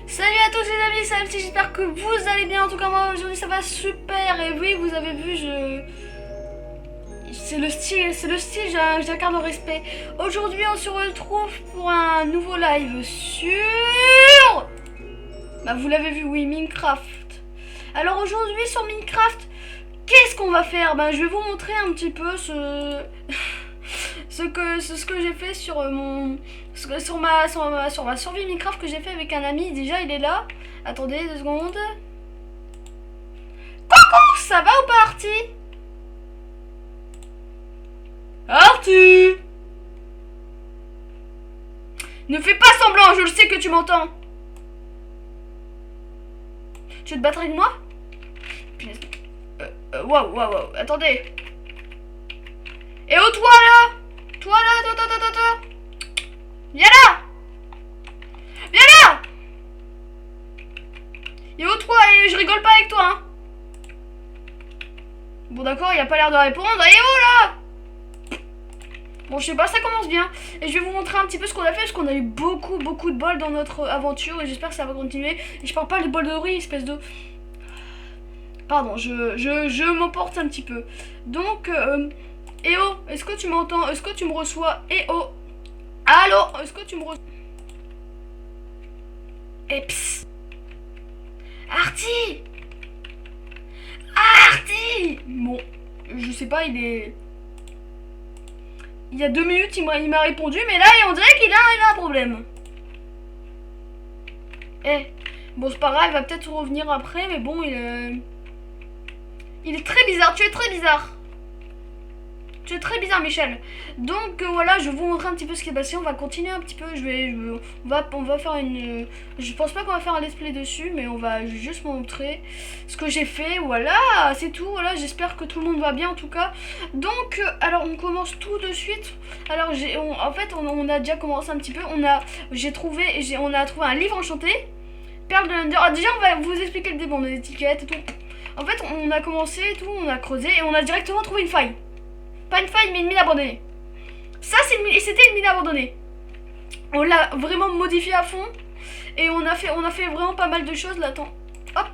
Salut à tous les amis, c'est MC, j'espère que vous allez bien. En tout cas moi aujourd'hui ça va super. Et oui, vous avez vu, c'est le style, j'incarne le respect. Aujourd'hui on se retrouve pour un nouveau live sur... Bah vous l'avez vu, oui, Minecraft. Alors aujourd'hui sur Minecraft, qu'est-ce qu'on va faire? Ben je vais vous montrer un petit peu ce que j'ai fait sur sur ma survie Minecraft que j'ai fait avec un ami. Déjà il est là. Attendez 2 secondes. Coucou, ça va ou pas Arty? Arty, ne fais pas semblant, je le sais que tu m'entends. Tu veux te battre avec moi? Waouh, attendez. Et oh toi là, toi, viens là. Et oh toi, et je rigole pas avec toi hein. Bon d'accord, il a pas l'air de répondre. Et oh là. Bon je sais pas, ça commence bien. Et je vais vous montrer un petit peu ce qu'on a fait, parce qu'on a eu beaucoup de bol dans notre aventure. Et j'espère que ça va continuer. Et je parle pas de bol de riz, espèce de... Pardon, je m'emporte un petit peu. Donc, eh oh, est-ce que tu m'entends? Est-ce que tu me reçois? Eh oh, allô, est-ce que tu me reçois? Eh psst, Arty, bon, je sais pas, il y a 2 minutes, il m'a répondu, mais là, on dirait qu'il a un problème. Eh, bon, c'est pas grave, il va peut-être revenir après, mais bon, il est très bizarre, tu es très bizarre. Tu es très bizarre, Michel. Donc voilà, je vais vous montrer un petit peu ce qui est passé. On va continuer un petit peu. On va faire une... Je pense pas qu'on va faire un let's play dessus, mais on va juste montrer ce que j'ai fait. Voilà, c'est tout. Voilà, j'espère que tout le monde va bien en tout cas. Donc, alors on commence tout de suite. Alors, en fait, on a déjà commencé un petit peu. On a trouvé un livre enchanté. Perle de l'Under. Ah, déjà, on va vous expliquer le début. On a des étiquettes et tout. En fait, on a commencé et tout. On a creusé et on a directement trouvé une faille. Pas une faille, mais une mine abandonnée. Ça, c'était une mine abandonnée. On l'a vraiment modifié à fond. Et on a fait vraiment pas mal de choses là. Attends. Hop.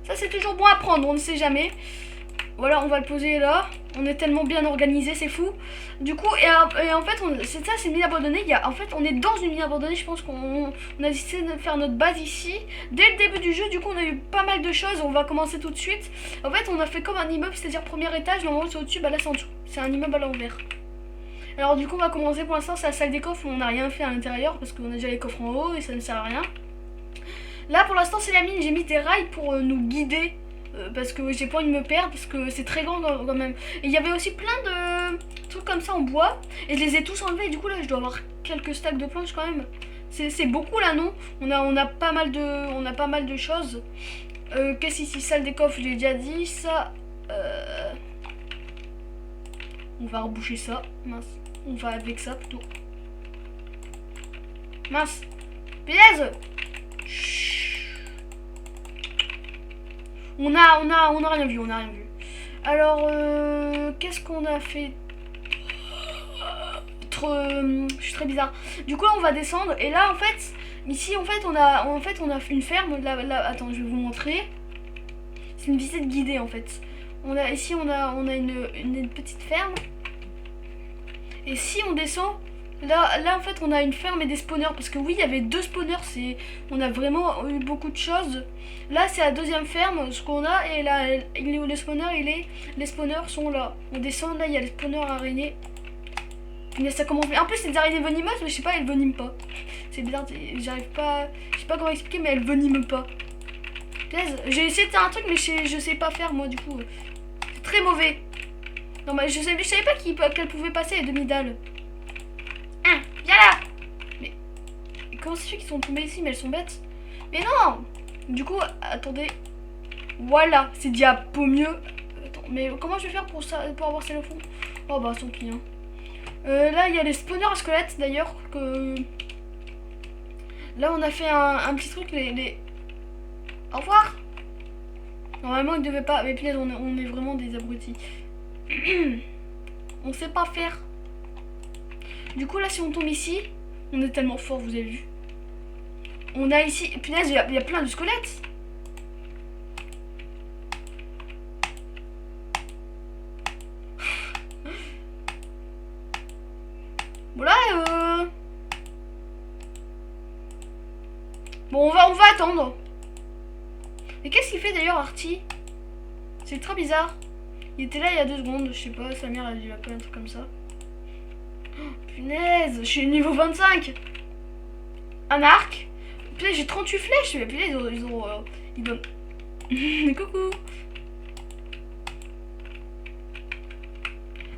Ça, c'est toujours bon à prendre, on ne sait jamais. Voilà, on va le poser là. On est tellement bien organisé, c'est fou. Du coup, et en fait, c'est une mine abandonnée. En fait, on est dans une mine abandonnée. Je pense qu'on a décidé de faire notre base ici. Dès le début du jeu, du coup, on a eu pas mal de choses. On va commencer tout de suite. En fait, on a fait comme un immeuble, c'est-à-dire premier étage. Normalement, c'est au-dessus, bah là, c'est en dessous. C'est un immeuble à l'envers. Alors, du coup, on va commencer. Pour l'instant, c'est la salle des coffres où on n'a rien fait à l'intérieur parce qu'on a déjà les coffres en haut et ça ne sert à rien. Là, pour l'instant, c'est la mine. J'ai mis des rails pour nous guider. Parce que j'ai pas envie de me perdre, parce que c'est très grand quand même. Et il y avait aussi plein de trucs comme ça en bois, et je les ai tous enlevés. Et du coup là je dois avoir quelques stacks de planches quand même. C'est beaucoup là, non? On a pas mal de choses. Qu'est-ce ici? Salle des coffres, j'ai déjà dit ça. On va reboucher ça. Mince, on va avec ça plutôt. Mince, pièce. On a rien vu, Alors, qu'est-ce qu'on a fait? Je suis très bizarre. Du coup, là, on va descendre. Et là, en fait, ici, on a une ferme. Là, attends, je vais vous montrer. C'est une visite guidée, en fait. Ici, on a une petite ferme. Et si on descend, Là, en fait, on a une ferme et des spawners. Parce que oui, il y avait 2 spawners. On a vraiment eu beaucoup de choses. Là, c'est la deuxième ferme, ce qu'on a. Et là, il est où les spawners? Les spawners sont là. On descend, là, il y a les spawners araignées. Mais ça commence. En plus, c'est des araignées venimeuses, mais je sais pas, elles veniment pas. C'est bizarre, j'arrive pas. Je sais pas comment expliquer, mais elles veniment pas. J'ai essayé de faire un truc, mais je sais pas faire, moi, du coup. C'est très mauvais. Non, mais je savais pas qu'elles pouvaient passer les demi-dalles. Hein, viens là! Mais comment ça fait qu'ils sont tombés ici? Mais elles sont bêtes. Mais non! Du coup, attendez. Voilà, c'est déjà un peu mieux. Attends, mais comment je vais faire pour avoir ça au fond? Oh bah, tant pis. Hein. Là, il y a les spawners à squelettes d'ailleurs. Là, on a fait un petit truc. Au revoir! Normalement, il devait pas. Mais punaise, on est vraiment des abrutis. On sait pas faire. Du coup, là, si on tombe ici, on est tellement fort, vous avez vu. On a ici. Punaise, il y a plein de squelettes. Voilà. Bon, on va attendre. Mais qu'est-ce qu'il fait d'ailleurs, Artie? C'est très bizarre. Il était là il y a 2 secondes, je sais pas, sa mère a dû appeler un truc comme ça. Oh, punaise, je suis niveau 25. Un arc. Punaise, j'ai 38 flèches. Mais punaise, ils donnent. Coucou.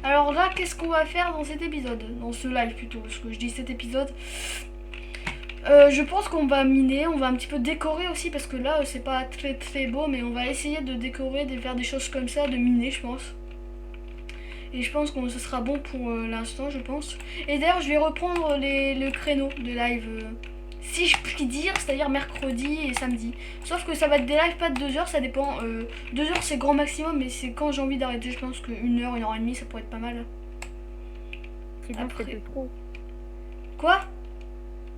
Alors là, qu'est-ce qu'on va faire dans cet épisode? Dans ce live plutôt, parce que je dis cet épisode. Je pense qu'on va miner, on va un petit peu décorer aussi, parce que là, c'est pas très très beau, mais on va essayer de décorer, de faire des choses comme ça, de miner, je pense. Et je pense que ce sera bon pour l'instant, je pense. Et d'ailleurs, je vais reprendre le créneau de live, si je puis dire, c'est-à-dire mercredi et samedi. Sauf que ça va être des lives pas de 2 heures, ça dépend. 2 heures, c'est grand maximum, mais c'est quand j'ai envie d'arrêter. Je pense que 1 heure et demie, ça pourrait être pas mal. Sinon, c'est de trop. Quoi?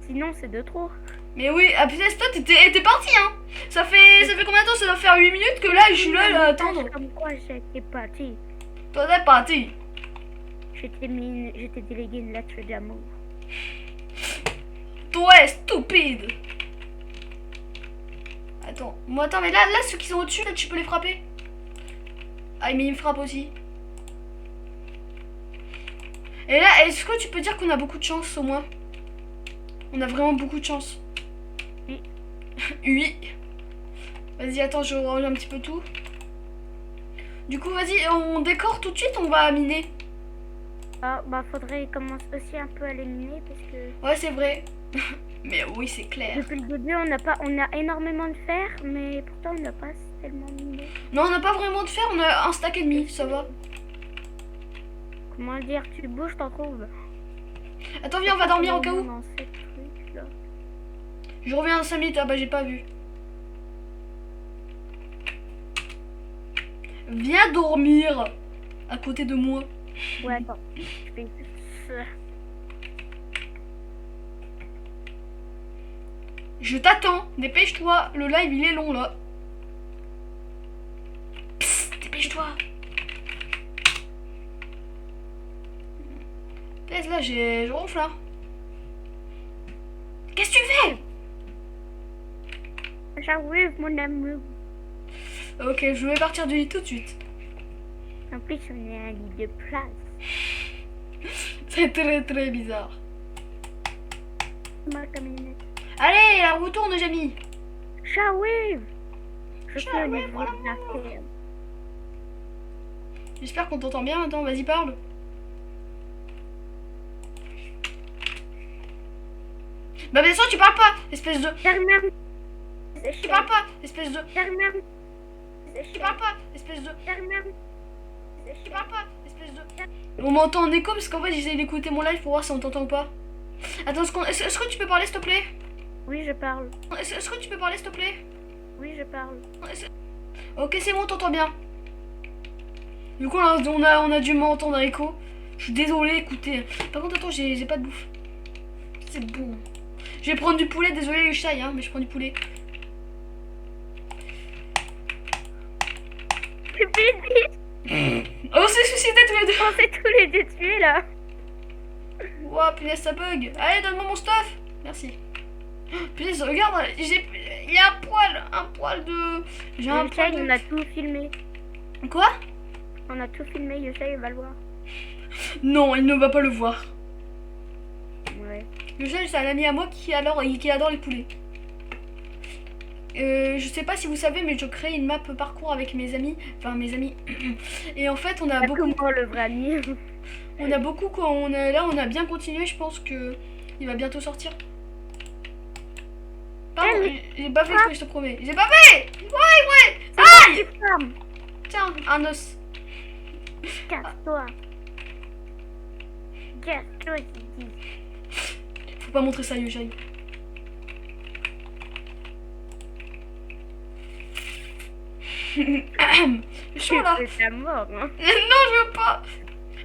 Sinon, c'est de trop. Mais oui, ah putain, toi, t'es parti, hein. Ça fait combien de temps? Ça doit faire 8 minutes que là, je suis là à attendre. Comme quoi, j'étais parti. Toi, t'es parti. J'étais délégué une lettre d'amour. Toi, stupide. Attends, mais là, ceux qui sont au-dessus, là, tu peux les frapper. Ah, mais il me frappe aussi. Et là, est-ce que tu peux dire qu'on a beaucoup de chance, au moins? On a vraiment beaucoup de chance. Oui. Oui. Vas-y, attends, je range un petit peu tout. Du coup, vas-y, on décore tout de suite, on va miner. Ah, bah, faudrait commencer aussi un peu à les miner parce que... Ouais, c'est vrai. Mais oui, c'est clair. Depuis le début, on a énormément de fer, mais pourtant, on n'a pas tellement miné. Non, on n'a pas vraiment de fer, on a un stack et demi, ça va. Comment dire, tu bouges, t'en trouves. Attends, viens, on va dormir au cas où. Dans ces trucs, là. Je reviens dans 5 minutes, ah bah j'ai pas vu. Viens dormir à côté de moi. Ouais, attends, je fais ça. Je t'attends, dépêche-toi, le live il est long là. Psst, dépêche-toi. Pèse là, je ronfle là. Qu'est-ce que tu fais? J'arrive, mon amour. Ok, je vais partir du lit tout de suite. En plus, on est à un lit de place. C'est très très bizarre. Ma camionnette. Allez, la retourne, Jamie. J'arrive. Je suis au J'arrive, niveau voilà. de la ferme. J'espère qu'on t'entend bien maintenant, vas-y parle. Bah bien sûr tu parles pas, espèce de... Termine. Tu parles pas, espèce de... Termine. Tu parles pas, espèce de... Termine. Tu parles pas, espèce de... On m'entend en écho parce qu'en fait j'essaie d'écouter mon live pour voir si on t'entend ou pas. Attends, est-ce que tu peux parler s'il te plaît? Oui, je parle. Est-ce que tu peux parler s'il te plaît? Oui, je parle. Ok, c'est bon, t'entends bien. Du coup, là, on a dû m'entendre à écho. Je suis désolée, écoutez. Par contre, attends, j'ai pas de bouffe. C'est bon. Je vais prendre du poulet, désolé les chats, hein, mais je prends du poulet. C'est bébé. On s'est suicidés tous les deux. On s'est tous les deux tués là. Ouah, punaise, ça bug. Allez, donne-moi mon stuff. Merci. Oh, punaise, regarde, il y a un poil de... J'ai un Yosha, poil on de... a tout filmé. Quoi? On a tout filmé, Yosha, il va le voir. Non, il ne va pas le voir. Ouais. Yosha, c'est un ami à moi qui adore les poulets. Je sais pas si vous savez, mais je crée une map parcours avec mes amis. Enfin, mes amis. Et en fait, on a Pas beaucoup... que moi, le vrai ami. On a beaucoup... Quand on a bien continué. Je pense que il va bientôt sortir. Pardon, j'ai pas fait exprès, je te promets. J'ai pas fait. Ouais. Aïe. Tiens, un os. Casse-toi. Casse-toi, Titi. Faut pas montrer ça, Yosha. Je suis là. C'est ta mort, hein. Non, je veux pas.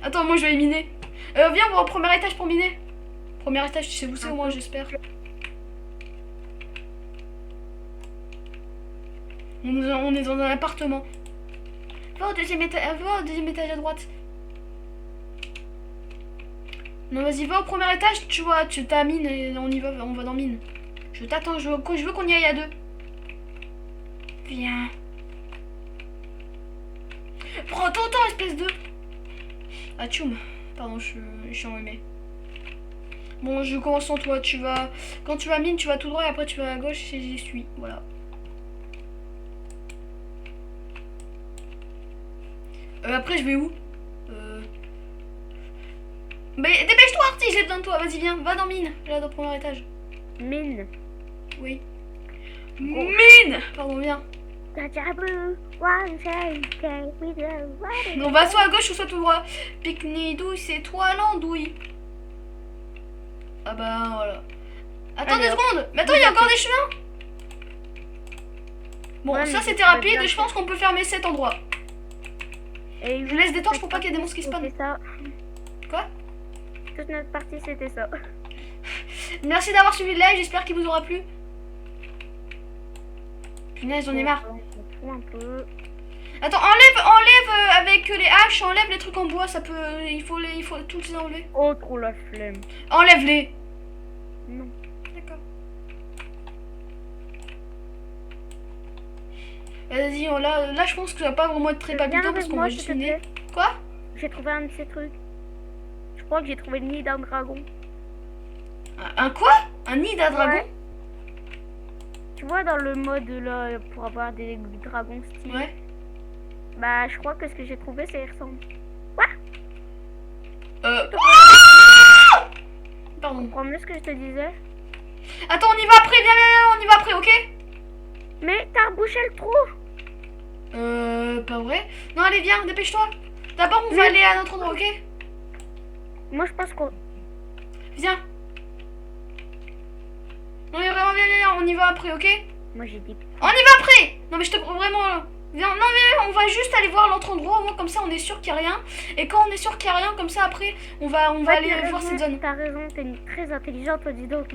Attends, moi je vais miner. Viens, on va au premier étage pour miner. Premier étage, tu sais où c'est au moins, j'espère. On est dans un appartement. Va au deuxième étage à droite. Non, vas-y, va au premier étage, tu vois, tu t'as mine et on y va, on va dans mine. Je t'attends, je veux qu'on y aille à deux. Viens. Prends ton temps, espèce de... Ah, tchoum. Pardon, je suis enrhumée. Bon, je commence sans toi. Quand tu vas mine, tu vas tout droit et après tu vas à gauche et j'y suis. Voilà. Après, je vais où? Mais dépêche-toi, Artie, j'ai besoin de toi. Vas-y, viens, va dans mine. Là, dans le premier étage. Mine. Oui. Mine. Pardon, viens. On va soit à gauche ou soit tout droit. Pique-nez douce, c'est toi l'andouille. Ah bah voilà. Attends Allez, 2 secondes. Mais attends, il y a encore des chemins. Bon, Ouais, ça mais c'était ça va rapide. bien Je pense qu'on peut fermer cet endroit. Et Je laisse des torches pour pas qu'il y ait des monstres qui spawnent. C'était ça. Quoi? Toute notre partie, c'était ça. Merci d'avoir suivi le live. J'espère qu'il vous aura plu. Punaise, j'en ai marre. Un peu. Attends, enlève avec les haches, enlève les trucs en bois, ça peut, il faut tous les enlever. Oh, trop la flemme. Enlève-les. Non. D'accord. Vas-y, là je pense que ça va pas vraiment être très Viens palpitant avec parce qu'on moi, va s'il juste te miner. plaît. Quoi? J'ai trouvé un de ces trucs. Je crois que j'ai trouvé le nid d'un dragon. Un quoi? Un nid d'un dragon? Ouais. Tu vois, dans le mode là, pour avoir des dragons stylés. Ouais. Bah, je crois que ce que j'ai trouvé, ça y ressemble. Pardon. Comprends mieux ce que je te disais. Attends, on y va après, viens, on y va après, ok? Mais t'as rebouché le trou. Pas vrai? Non, allez, viens, dépêche-toi. D'abord, on va aller à notre endroit, ok? Moi, je pense qu'on... Viens. Non, mais vraiment, viens, on y va après, ok? Moi, j'ai dit... On y va après! Non, mais je te vraiment. Viens, non, mais on va juste aller voir l'autre endroit, au moins comme ça on est sûr qu'il n'y a rien. Et quand on est sûr qu'il n'y a rien, comme ça après, on va aller voir cette zone. T'as raison, t'es très intelligente, toi, dis donc.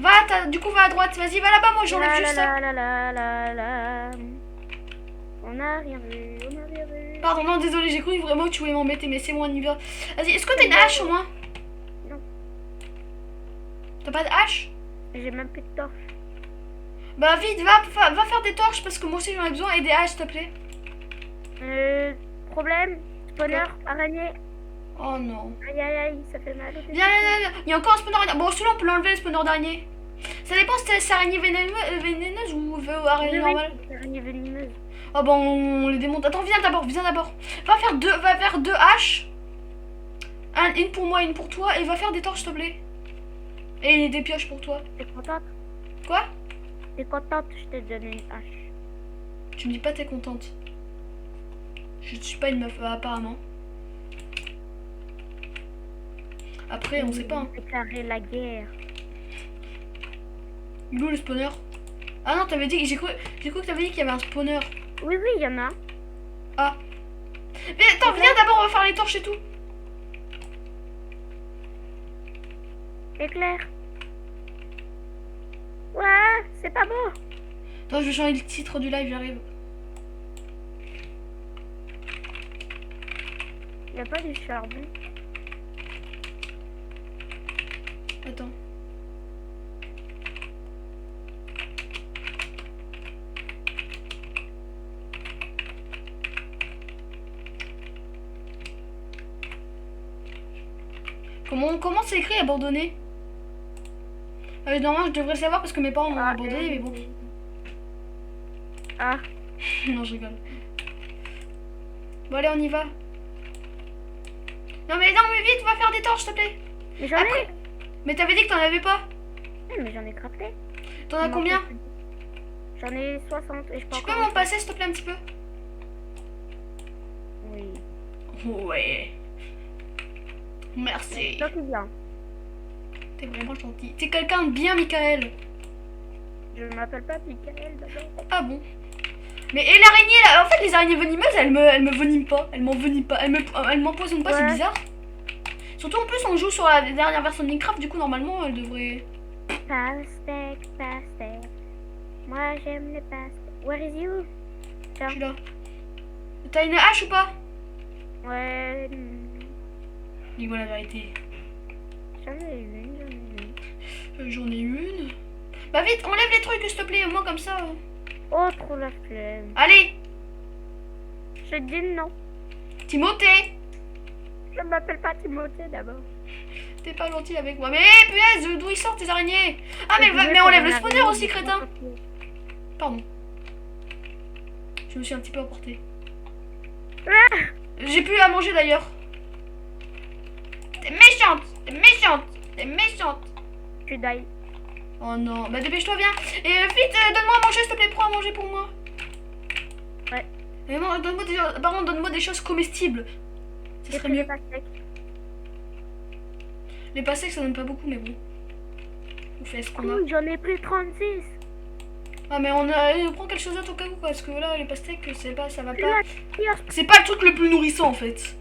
Du coup, va à droite, vas-y, va là-bas, moi j'enlève juste ça. On a rien vu, on a rien vu. Pardon, non, désolé, j'ai cru vraiment que tu voulais m'embêter, mais c'est bon, on y va. Vas-y, est-ce que t'as une hache au moins? Non. T'as pas de hache? J'ai même plus de torche. Bah vite, va faire des torches parce que moi aussi j'en ai besoin et des haches, s'il te plaît. Problème, spawner, araignée. Oh non. Aïe aïe aïe, ça fait mal. Viens, il y a encore un spawner d'araignée. Bon, celui-là on peut l'enlever, le spawner d'araignée. Ça dépend si c'est araignée vénéneuse ou araignée normale. Araignée venimeuse. Oh bon, on les démonte. Attends, viens d'abord. Va faire deux haches. Une pour moi, une pour toi. Et va faire des torches, s'il te plaît. Et des pioches pour toi. T'es contente? Quoi? T'es contente? Je t'ai donné une hache. Tu me dis pas t'es contente. Je suis pas une meuf, apparemment. Après, on sait pas. Hein. Déclarer la guerre. Il est où le spawner? Ah non, j'ai cru que t'avais dit qu'il y avait un spawner. Oui, il y en a. Ah. Mais attends, viens d'abord, on va faire les torches et tout. Éclair. Ouais, c'est pas beau. Attends, je vais changer le titre du live, j'arrive. Il n'y a pas du charbon. Attends. Comment c'est écrit abandonné? Normalement je devrais le savoir parce que mes parents m'ont abandonné, mais bon. Ah. Non, je rigole. Bon allez, on y va. Non mais vite, va faire des torches s'il te plaît. Mais j'en ai. Mais t'avais dit que t'en avais pas. Oui, mais j'en ai crafté. T'en as combien? J'en ai 60 et je peux Tu peux m'en passer s'il te plaît un petit peu? Oui. Ouais. Merci. Toi qui viens. T'es vraiment gentil. T'es quelqu'un de bien, Michael. Je m'appelle pas Michael d'abord. Ah bon? Mais et l'araignée là, en fait les araignées venimeuses elles me veniment pas, elles m'enveniment pas, elles m'empoisonnent pas, c'est bizarre. Surtout en plus on joue sur la dernière version de Minecraft, du coup normalement elle devrait... Pastèque. Moi j'aime les pastèques. Where is you? Je suis là. T'as une hache ou pas? Ouais. Dis-moi la vérité. J'en ai une. J'en ai une. Bah vite, enlève les trucs s'il te plaît, au moins comme ça. Oh, trop la flemme. Allez. Je dis non. Timothée. Je m'appelle pas Timothée d'abord. T'es pas gentil avec moi. Mais punaise, d'où ils sortent tes araignées? Ah mais enlève le spawner aussi, crétin. Pardon. Je me suis un petit peu emportée. Ah, J'ai plus à manger d'ailleurs. T'es méchante. tu die. Oh non, bah dépêche-toi, viens. Et vite, donne-moi à manger s'il te plaît, prends à manger pour moi. Ouais. Mais bon, par contre, donne-moi des choses comestibles. Ça serait mieux. Les pastèques ça donne pas beaucoup, mais bon. On fait ce qu'on a. J'en ai pris 36. Ah mais on prend quelque chose d'autre au cas où, parce que là les pastèques ça va pas. C'est pas le truc le plus nourrissant en fait.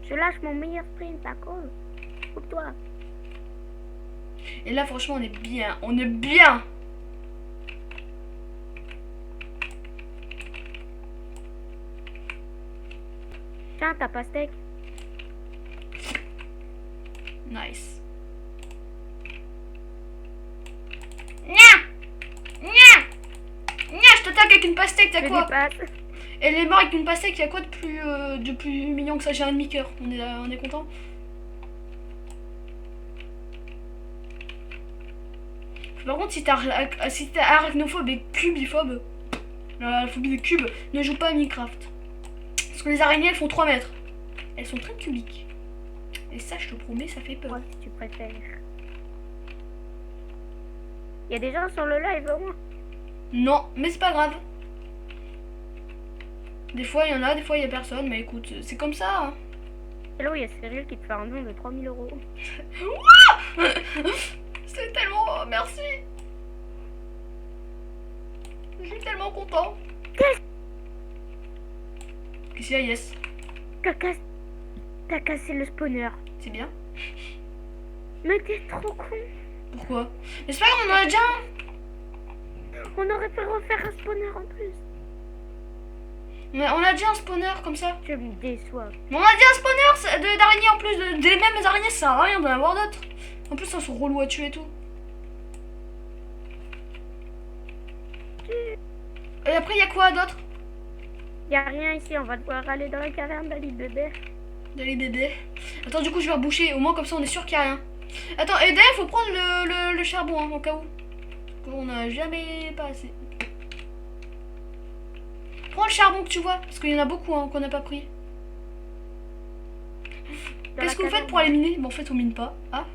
Je lâche mon meilleur sprint, d'accord? Pour toi. Et là franchement on est bien. Tiens, ta pastèque. Nice. Je t'attaque avec une pastèque, t'as quoi? Elle est morte avec une pastèque, y'a quoi de plus mignon que ça? J'ai un demi-cœur, on est content. Par contre, si t'es arachnophobe et cubiphobe, la phobie des cubes, ne joue pas à Minecraft. Parce que les araignées, elles font 3 mètres. Elles sont très cubiques. Et ça, je te promets, ça fait peur. Moi, si tu préfères. Il y a des gens sur le live, au moins. Non, mais c'est pas grave. Des fois, il y en a, des fois, il y a personne. Mais écoute, c'est comme ça. Hein. Hello, il y a Cyril qui te fait un don de 3000 €. C'est tellement... Merci. Je suis tellement content. Qu'est-ce qu'il y a, yes? T'as cassé le spawner. C'est bien. Mais t'es trop con. Pourquoi? Mais c'est pas grave, on en a déjà un. On aurait pu refaire un spawner en plus. Mais on a déjà un spawner comme ça. Je me déçois. Mais on a déjà un spawner d'araignées en plus. Des mêmes araignées, ça sert à rien d'en avoir d'autres. En plus, elles sont relous à tuer et tout. Et après, il y a quoi d'autre? Y a rien ici, on va devoir aller dans la caverne d'Ali Bébé. D'aller bébé. Attends, du coup, je vais reboucher. Au moins, comme ça, on est sûr qu'il n'y a rien. Attends, et d'ailleurs, faut prendre le charbon, hein, au cas où. Parce qu'on n'a jamais pas assez. Prends le charbon que tu vois, parce qu'il y en a beaucoup hein, qu'on n'a pas pris. Qu'est-ce que vous faites pour aller miner? Bon, en fait, on mine pas. Ah,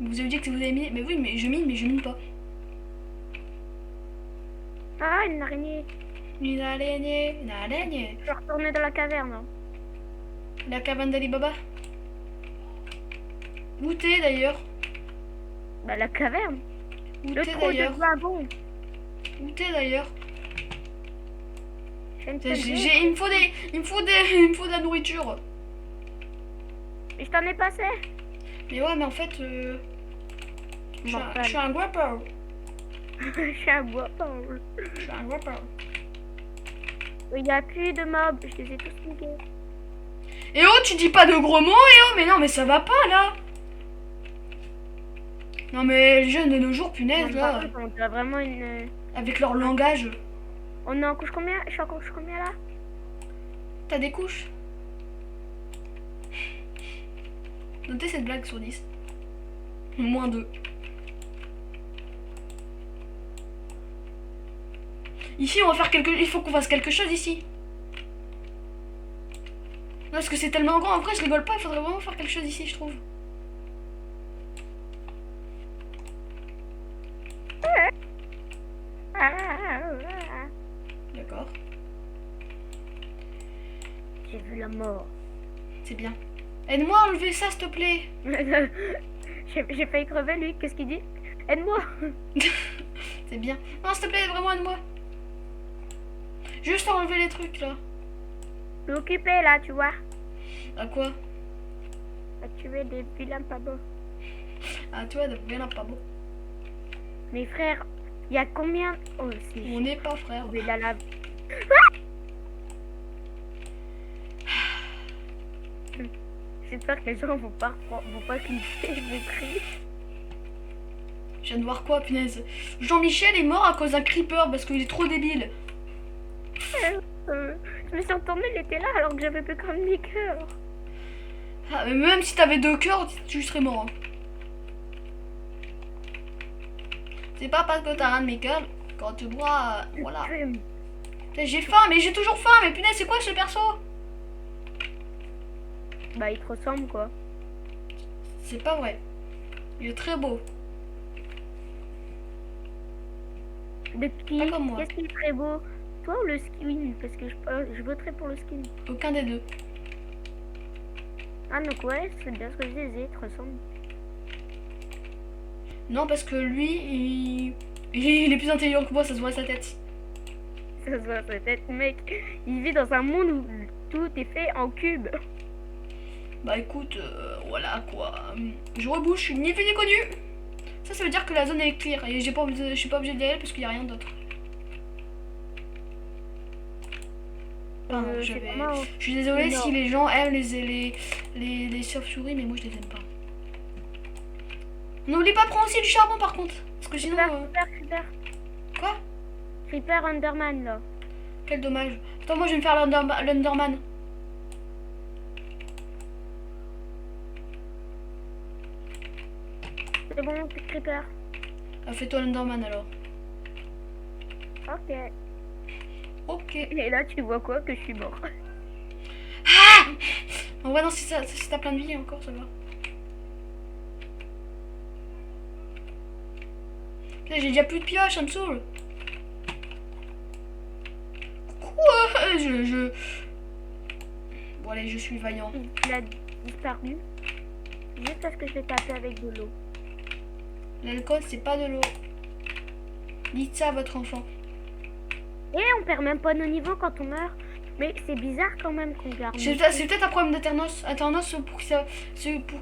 vous avez dit que vous avez miné. Mais oui, mais je mine pas. Ah, une araignée. Une araignée. Je vais retourner dans la caverne. Hein. La caverne d'Ali Baba. Où t'es d'ailleurs? Bah, la caverne. Où le t'es trou d'ailleurs? de wagon. Où t'es d'ailleurs? Il me faut de la nourriture. Et je t'en ai passé. Mais ouais, mais en fait, je suis un grapper. Je suis un guapin. Je suis un grapper. Il n'y a plus de mobs, je les ai tous niqués. Eh oh, tu dis pas de gros mots, eh oh, mais non, mais ça va pas là. Non mais les jeunes de nos jours, punaise, Par là, contre, on dirait vraiment une... avec leur langage. On est en couche combien? Je suis en couche combien là? T'as des couches? Notez cette blague sur 10. Moins 2. Ici, on va faire quelque... Il faut qu'on fasse quelque chose ici. Non, parce que c'est tellement grand. Après, je rigole pas. Il faudrait vraiment faire quelque chose ici, je trouve. D'accord. J'ai vu la mort. C'est bien. Aide-moi à enlever ça, s'il te plaît. J'ai failli crever lui, qu'est-ce qu'il dit? Aide-moi. C'est bien. Non, s'il te plaît, vraiment aide-moi. Juste à enlever les trucs, là. Je suis occupé là, tu vois. À quoi? À tuer des vilains pas beaux. Ah, toi, de bien pas beau. Mes frères, il y a combien? Oh, si. On n'est pas frères. Je vais la lave. J'espère que les gens vont pas cliquer, je vais crier. Je viens de voir quoi, punaise. Jean-Michel est mort à cause d'un creeper parce qu'il est trop débile. Je me suis retournée, il était là alors que j'avais plus qu'un demi-cœur. Ah, mais même si t'avais 2 cœurs, tu serais mort. Hein. C'est pas parce que t'as un demi-cœur quand tu bois. Voilà. Putain, j'ai faim, mais j'ai toujours faim. Mais punaise, c'est quoi ce perso? Bah, il te ressemble quoi. C'est pas vrai. Il est très beau. De qui? Pas comme moi. Qu'est-ce qui est très beau? Toi ou le skin? Parce que je voterai pour le skin. Aucun des deux. Ah, donc ouais, c'est bien ce que je disais, il te ressemble. Non, parce que lui, il est plus intelligent que moi, ça se voit à sa tête. Ça se voit, peut-être, mec. Il vit dans un monde où tout est fait en cube. Bah écoute, voilà quoi. Je rebouche, ni vu ni connu. Ça veut dire que la zone est clear et je suis pas obligé d'y aller parce qu'il n'y a rien d'autre. Pardon, je suis désolée si les gens aiment les chauves-souris, mais moi je les aime pas. N'oublie pas de prendre aussi du charbon par contre. Parce que sinon. Super. Quoi? Creeper Underman là. Quel dommage. Attends, moi je vais me faire l'Underman. C'est bon, c'est Creeper. Ah, fais-toi l'Underman alors. Ok. Ok. Et là, tu vois quoi? Que je suis mort. Ah! En vrai, non, si t'as plein de vie encore, ça va. J'ai déjà plus de pioche, ça me saoule. Quoi? Bon, allez, je suis vaillant. Il a disparu. Juste parce que je l'ai tapé avec de l'eau. L'alcool, c'est pas de l'eau. Dites ça à votre enfant. Et on perd même pas nos niveaux quand on meurt. Mais c'est bizarre quand même qu'on garde. C'est peut-être un problème d'Aternos. Aternos, pour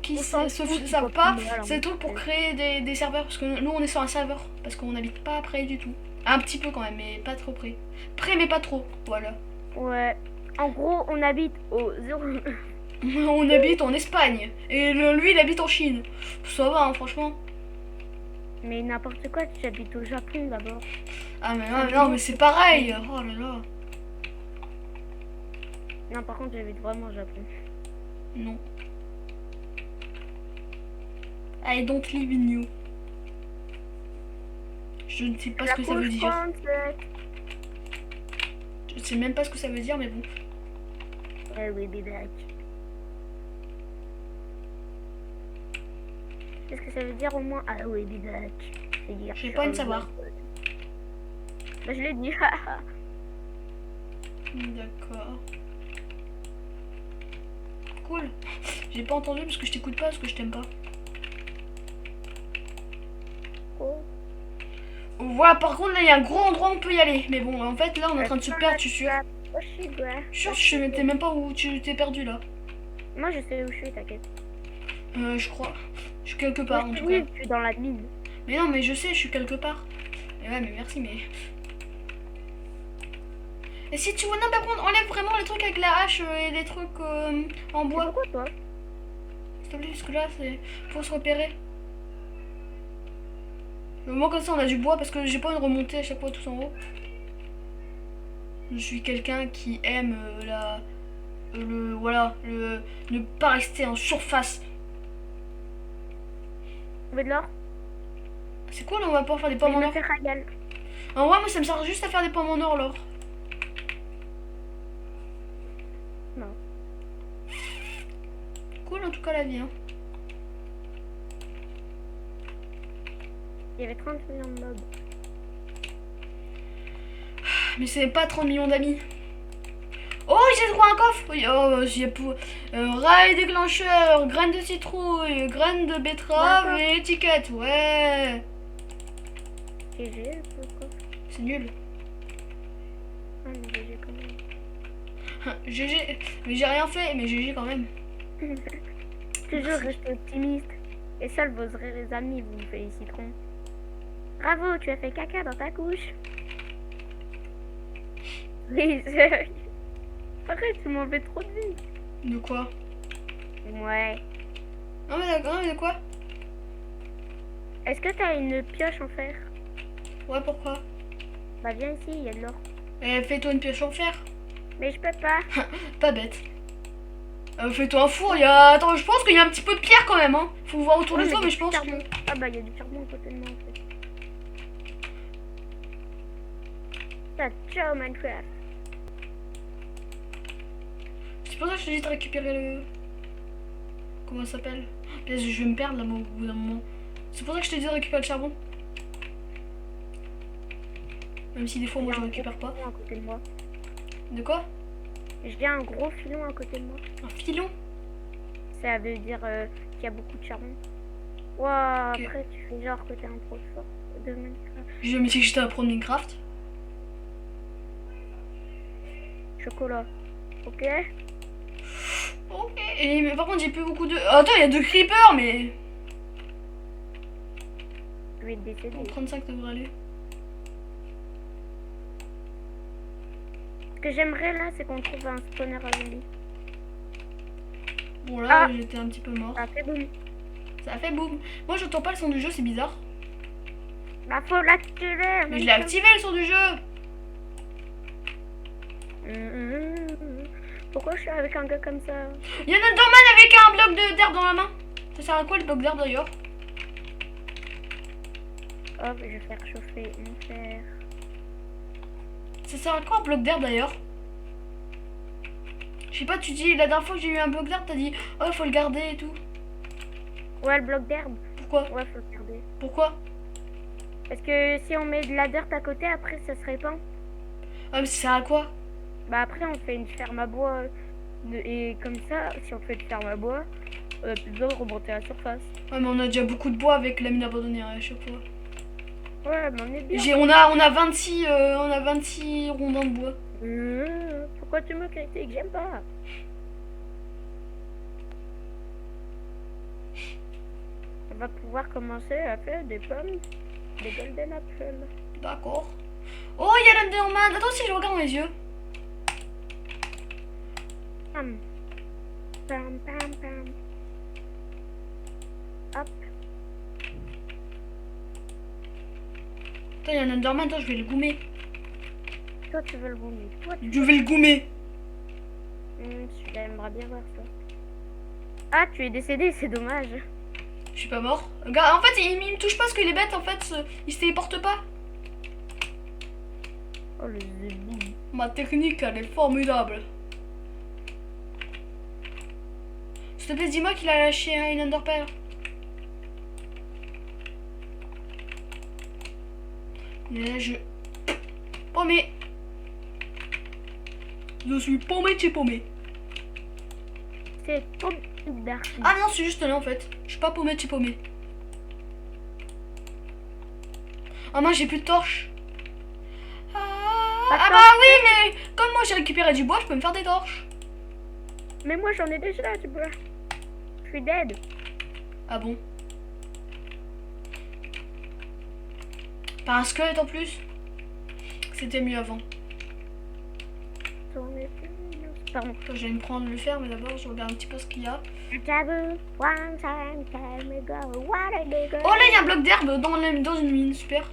qu'ils savent pas, c'est le truc pour créer des serveurs. Parce que nous, on est sur un serveur. Parce qu'on n'habite pas près du tout. Un petit peu quand même, mais pas trop près. Près, mais pas trop. Voilà. Ouais. En gros, on habite au 0. On habite en Espagne. Et lui, il habite en Chine. Ça va, hein, franchement. Mais n'importe quoi, tu habites au Japon d'abord. Ah, mais non, mais c'est pareil. Oh là là. Non, par contre, j'habite vraiment au Japon. Non. I don't live in you. Je ne sais pas ce que ça veut dire. Je sais même pas ce que ça veut dire, mais bon. I will be back. Qu'est-ce que ça veut dire au moins? I will be back. J'ai pas envie de savoir. Bah, je l'ai dit. D'accord. Cool. J'ai pas entendu parce que je t'écoute pas, parce que je t'aime pas. Oh. Voilà, par contre, là, il y a un gros endroit où on peut y aller. Mais bon, en fait, là, on est en train de se perdre, tu suis. Sûr, je sais même pas où tu t'es perdu, là. Moi, je sais où je suis, t'inquiète. Je crois. Je suis quelque part, en tout oui, cas. je suis dans la mine. Mais non, mais je sais, je suis quelque part. Et ouais, mais merci, mais... Et si tu veux, non, par contre, enlève vraiment les trucs avec la hache et les trucs en bois. Pourquoi toi? S'il te plaît, parce que là, c'est... Faut se repérer. Au moins comme ça on a du bois parce que j'ai pas envie de remonter à chaque fois tout en haut. Je suis quelqu'un qui aime ne pas rester en surface. On veut de l'or? C'est cool, on va pouvoir faire des Mais pommes il en me or. fait ragal. En vrai, moi ça me sert juste à faire des pommes en or, l'or. Non. Cool en tout cas la vie, hein. Il y avait 30 millions de mobs. Mais c'est pas 30 millions d'amis. Oh, j'ai droit à un coffre. Oui, oh, j'ai pour rail déclencheur, graines de citrouille, graines de betterave D'accord. et étiquette. Ouais. GG, pourquoi? C'est nul. Ah, mais GG quand même. GG. Mais j'ai rien fait, mais GG quand même. Toujours rester optimiste. Et seuls vos vrais amis vous féliciteront. Bravo, tu as fait caca dans ta couche. Oui, arrête, tu m'en fais trop de vie. De quoi? Ouais. Non mais d'accord, non, mais de quoi? Est-ce que t'as une pioche en fer? Ouais, pourquoi? Bah viens ici, il y a de l'or. Eh, fais-toi une pioche en fer. Mais je peux pas. Pas bête. Fais-toi un four, il y a... Attends, je pense qu'il y a un petit peu de pierre quand même, hein. Faut voir autour Ouais, de toi, il y a mais du je pense charbon. que... Ah bah il y a du charbon à côté de moi en fait. Ah, ciao Minecraft. C'est pour ça que je te dis de récupérer le... Comment ça s'appelle? Je vais me perdre là, moi, au bout d'un moment. C'est pour ça que je te dis de récupérer le charbon. Même si des fois, moi, je récupère pas. À côté de moi. De quoi? J'ai un gros filon à côté de moi. Un filon? Ça veut dire qu'il y a beaucoup de charbon. Waouh, Ok. après tu fais genre que t'es un pro fort de Minecraft. J'ai jamais dit que j'étais à prendre Minecraft. Chocolat. Ok. Ok. Et, mais par contre, j'ai plus beaucoup de... Attends, il y a 2 creepers, mais... Je vais te décéder. Bon, 35 devrait aller. Ce que j'aimerais là, c'est qu'on trouve un spawner à zombies. Bon, là, Ah. j'étais un petit peu mort. Ça fait boum. Ça a fait boum. Moi, j'entends pas le son du jeu, c'est bizarre. Bah faut l'activer. Mais je l'ai activé, le son du jeu. Pourquoi je suis avec un gars comme ça? Il y a un Enderman avec un bloc d'herbe dans la main. Ça sert à quoi le bloc d'herbe d'ailleurs? Hop, je vais faire chauffer mon fer. Ça sert à quoi un bloc d'herbe d'ailleurs? Je sais pas, tu dis la dernière fois que j'ai eu un bloc d'herbe, t'as dit oh faut le garder et tout. Ouais, le bloc d'herbe. Pourquoi? Ouais, faut le garder. Pourquoi? Parce que si on met de la dirt à côté, après ça se répand. Ah mais ça sert à quoi? Bah après on fait une ferme à bois. Et comme ça, si on fait une ferme à bois, on a plus besoin de remonter à la surface. Ouais mais on a déjà beaucoup de bois avec la mine abandonnée à chaque fois. Ouais, mais on est bien. On a 26 rondins de bois. Pourquoi tu me critiques? J'aime pas. On va pouvoir commencer à faire des pommes, des golden apples. D'accord. Oh il y a l'Enderman. Attends si je regarde dans les yeux. Pam. Pam, pam, pam. Hop. Attends il y a un Enderman, attends je vais le goumer. Toi tu veux le vomir. Toi tu... Je vais le goumer. Celui-là aimerait bien voir ça. Ah, tu es décédé, c'est dommage. Je suis pas mort. Regarde, en fait il me touche pas parce qu'il est bête en fait. Il se téléporte pas. Oh le zébou. Ma technique elle est formidable. S'il te plaît, dis-moi qu'il a lâché une Enderpearl. Mais là, je... Paumé. Je suis paumé de chez paumé. C'est pomme d'archi. Ah non, c'est juste là en fait. Je suis pas paumé de chez paumé. Ah moi j'ai plus de torches. Ah bah oui, mais comme moi j'ai récupéré du bois, je peux me faire des torches. Mais moi j'en ai déjà, tu vois. Je suis dead. Ah bon? Par un squelette en plus? C'était mieux avant. J'en ai plus, Pardon. Attends, je vais me prendre le fer, mais d'abord, je regarde un petit peu ce qu'il y a. Taboo, one time ago, what a nigga. Oh là, il y a un bloc d'herbe dans une mine, super.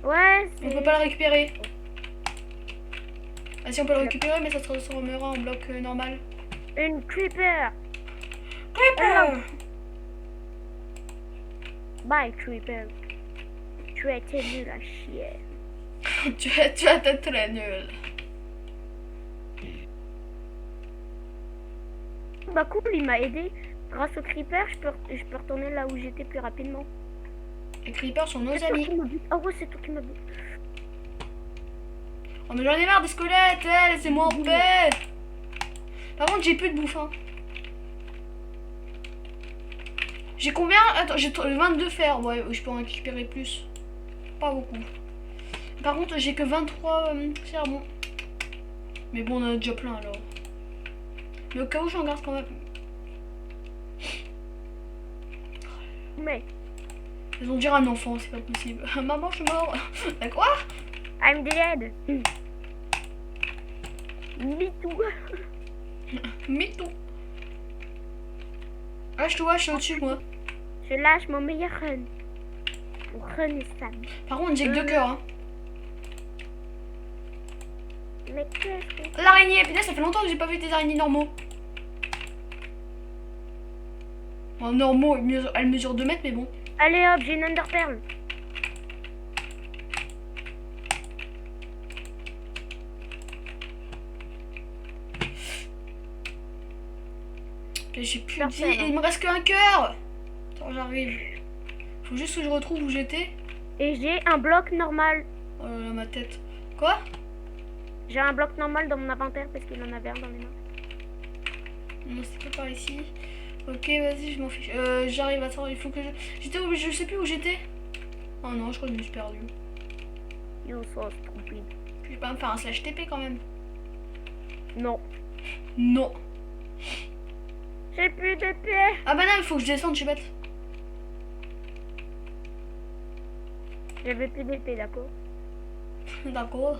Ouais, On c'est... peut pas le récupérer. Ah si, on peut le récupérer, mais ça se transformera en bloc normal. Une creeper. Creeper. Bye, creeper. Tu as été nul à chier. tu as été très nul. Bah cool, il m'a aidé. Grâce au creeper, je peux retourner là où j'étais plus rapidement. Les creepers sont nos C'est toi amis. qui m'as buté. Oh ouais, c'est toi qui m'as buté. Oh mais j'en ai marre des squelettes, laissez-moi en paix. Par contre, j'ai plus de bouffe. Hein. J'ai combien? Attends, j'ai 22 fer. Ouais, je peux en récupérer plus. Pas beaucoup. Par contre, j'ai que 23 charbon. Mais bon, on en a déjà plein alors. Mais au cas où, j'en garde quand même. Mais, Ils vont dire un enfant, c'est pas possible. Maman, je suis mort. Bah quoi? I'm dead. Me too. Me too. Ah, je te vois, je suis au-dessus, moi. Je lâche mon meilleur run. Mon run est stable. Par contre, j'ai que 2 cœurs. Hein. Mais qu'est-ce que... L'araignée, putain, ça fait longtemps que j'ai pas vu des araignées normaux. Bon, normaux, elles mesurent 2 mètres, mais bon. Allez hop, j'ai une underpearl. J'ai plus Personne, dit. hein. Il me reste qu'un cœur. Attends, j'arrive. Faut juste que je retrouve où j'étais. Et j'ai un bloc normal. Oh là là, ma tête. Quoi? J'ai un bloc normal dans mon inventaire parce qu'il en avait un dans les mains. Non, c'était pas par ici. Ok, vas-y, je m'en fiche. J'arrive, attends, il faut que je. J'étais où? Je sais plus où j'étais. Oh non, je crois que je me suis perdu. You so stupid. Je vais pas me faire un slash TP quand même. Non. Non. J'ai plus de pieds. Ah bah non, il faut que je descende, je suis bête. J'avais plus d'épée, d'accord? D'accord.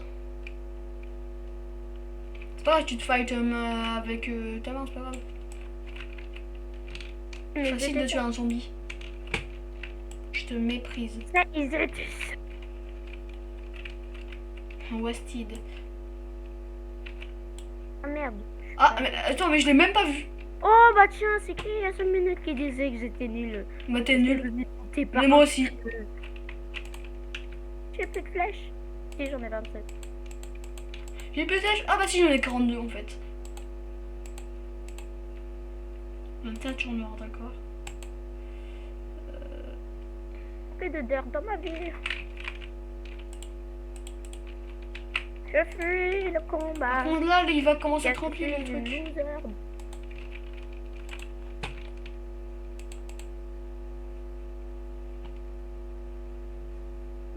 C'est pas grave, tu te fight avec ta main, c'est pas grave. Mais Facile de tuer un zombie. Je te méprise. ça, ils étaient... Wasted. Ah merde. Ah, mais attends, mais je l'ai même pas vu. Oh bah tiens, c'est qui il y a 5 minutes qui disait que j'étais nulle? Bah t'es nul. T'es pas... Mais moi aussi. J'ai plus de flèches. Si, j'en ai 27. J'ai plus de flèches. Ah bah si, j'en ai 42 en fait. Un teinture noire, d'accord. Plus de dirt dans ma vie. Je fuis le combat. Par contre là, il va commencer à te remplir le Gaspiller truc. une loser.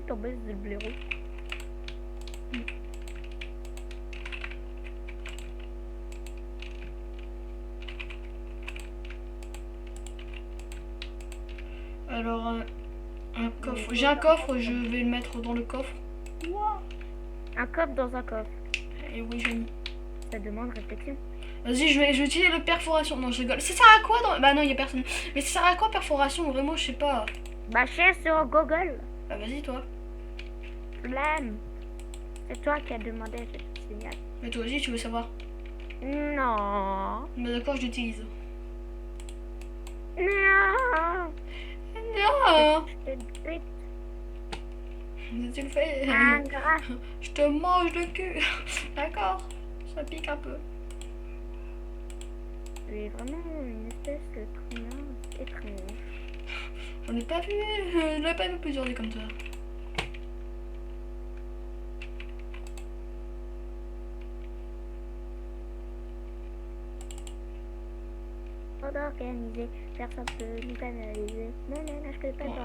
Tombé c'est le blaireau. Alors, un coffre. J'ai un coffre, je vais le mettre dans le coffre. Un coffre dans un coffre. Et oui, j'ai mis. Ça demande réflexion. Vas-y, je vais utiliser le perforation. Non, je rigole. Ça sert à quoi dans... Bah non, il y a personne. Mais ça sert à quoi perforation? Vraiment, je sais pas. Bah cherche sur Google. Bah vas-y, toi. Flemme. C'est toi qui as demandé, je te signale. Mais toi aussi, tu veux savoir. Non. Bah d'accord, je l'utilise. Non. Non, Je te bute. tu le fais. Ingrat. Je te mange le cul. D'accord, ça pique un peu. Tu es vraiment une espèce de trimain étrange. On n'est pas vu. Je l'ai pas vu plusieurs des comme ça. Organisé, personne peut nous canaliser. Non, non, je peux pas Bon,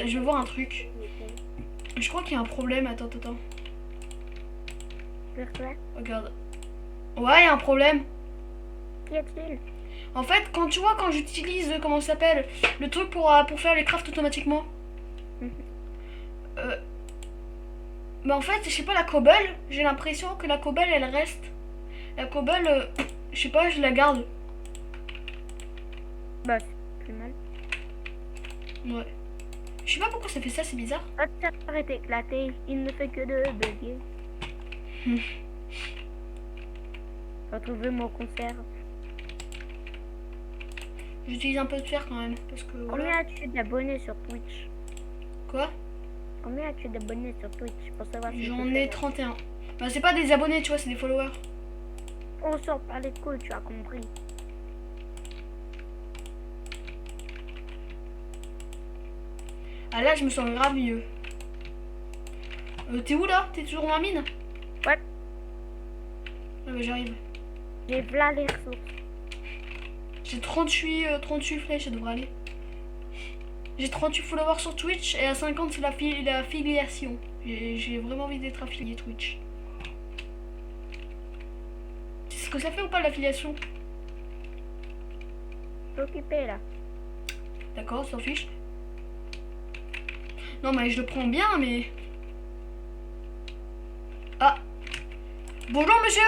je veux voir un truc. Je crois qu'il y a un problème. Attends. Vers toi, Regarde. Ouais, il y a un problème. qu'y a-t-il? En fait, quand tu vois, quand j'utilise, comment ça s'appelle, le truc pour faire les crafts automatiquement. Bah en fait, je sais pas, la cobble, j'ai l'impression que la cobble, elle reste. La cobble, je sais pas, je la garde. Bah, c'est plus mal. Ouais. Je sais pas pourquoi ça fait ça, c'est bizarre. Ah, ça est éclaté. Il ne fait que de bugger. Retrouver mon concert. J'utilise un peu de fer quand même, parce que voilà. Combien as-tu d'abonnés sur Twitch? Quoi? Combien as-tu d'abonnés sur Twitch pour savoir si J'en je ai fais- 31. Bah c'est pas des abonnés, tu vois, c'est des followers. On sort par les couilles, tu as compris. Ah là, je me sens grave mieux. T'es où là? T'es toujours dans la mine? Ouais, Ah bah j'arrive. j'ai v'là les ressources. J'ai 38 flèches, ça devrait aller. J'ai 38 followers sur Twitch et à 50 c'est l'affiliation. J'ai vraiment envie d'être affilié Twitch. C'est ce que ça fait ou pas l'affiliation? Je suis occupée là. D'accord, s'en fiche. Non mais je le prends bien mais... Ah. Bonjour monsieur.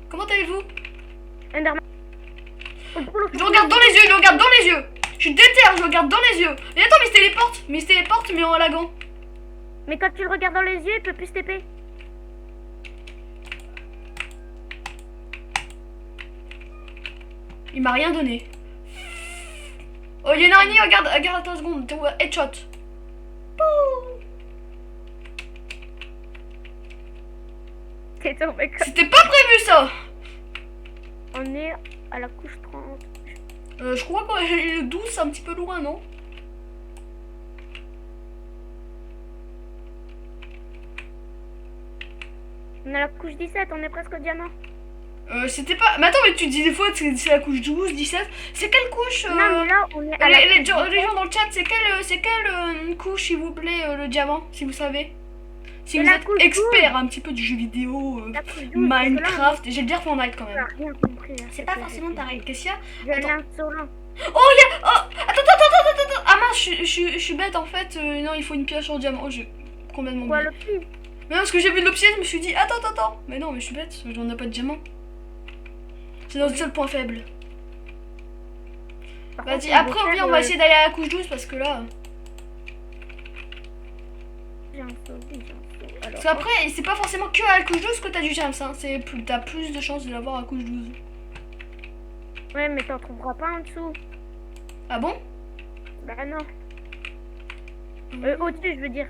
Comment allez-vous? Enderman. Je le regarde dans les yeux, je le regarde dans les yeux. Je suis déter, je le regarde dans les yeux. Et attends, mais il se téléporte mais en laguant. Mais quand tu le regardes dans les yeux, il peut plus se TP. Il m'a rien donné. Oh, il y a une araignée, regarde, attends une seconde. Headshot. Pouh. T'es tombé comme... C'était pas prévu ça. On est à la couche 30. Je crois que le 12 c'est un petit peu loin, non? On est à la couche 17, on est presque au diamant. C'était pas... Mais attends, mais tu dis des fois que c'est la couche 12, 17. C'est quelle couche Non, mais là, on est à la les couche 17. gens dans le chat, c'est quelle couche, s'il vous plaît, le diamant, si vous savez? Si C'est vous la êtes couche expert un petit peu du jeu vidéo, La couche 12, Minecraft, j'ai le dire Fortnite quand on même. a rien compris. Hein, C'est pas forcément pareil. Qu'est-ce qu'il y a? Je Attends. l'insolent. Oh, il y a... Oh, attends. Ah mince, je suis bête en fait. Non, il faut une pioche en diamant. J'ai complètement Quoi, oublié. le petit? Mais non, parce que j'ai vu de l'obsidienne, je me suis dit, attends. Mais non, mais je suis bête, j'en ai pas de diamant. C'est notre seul point faible. Par contre, Vas-y, on après, peut on faire, va essayer d'aller à la couche 12 parce que là... J'ai un saut, j'ai un saut. Alors, Parce qu'après, c'est pas forcément que à la couche 12 que t'as du gems, hein. T'as plus de chances de l'avoir à la couche 12. ouais, mais t'en trouveras pas en dessous. Ah bon? Bah non. Au-dessus, je veux dire.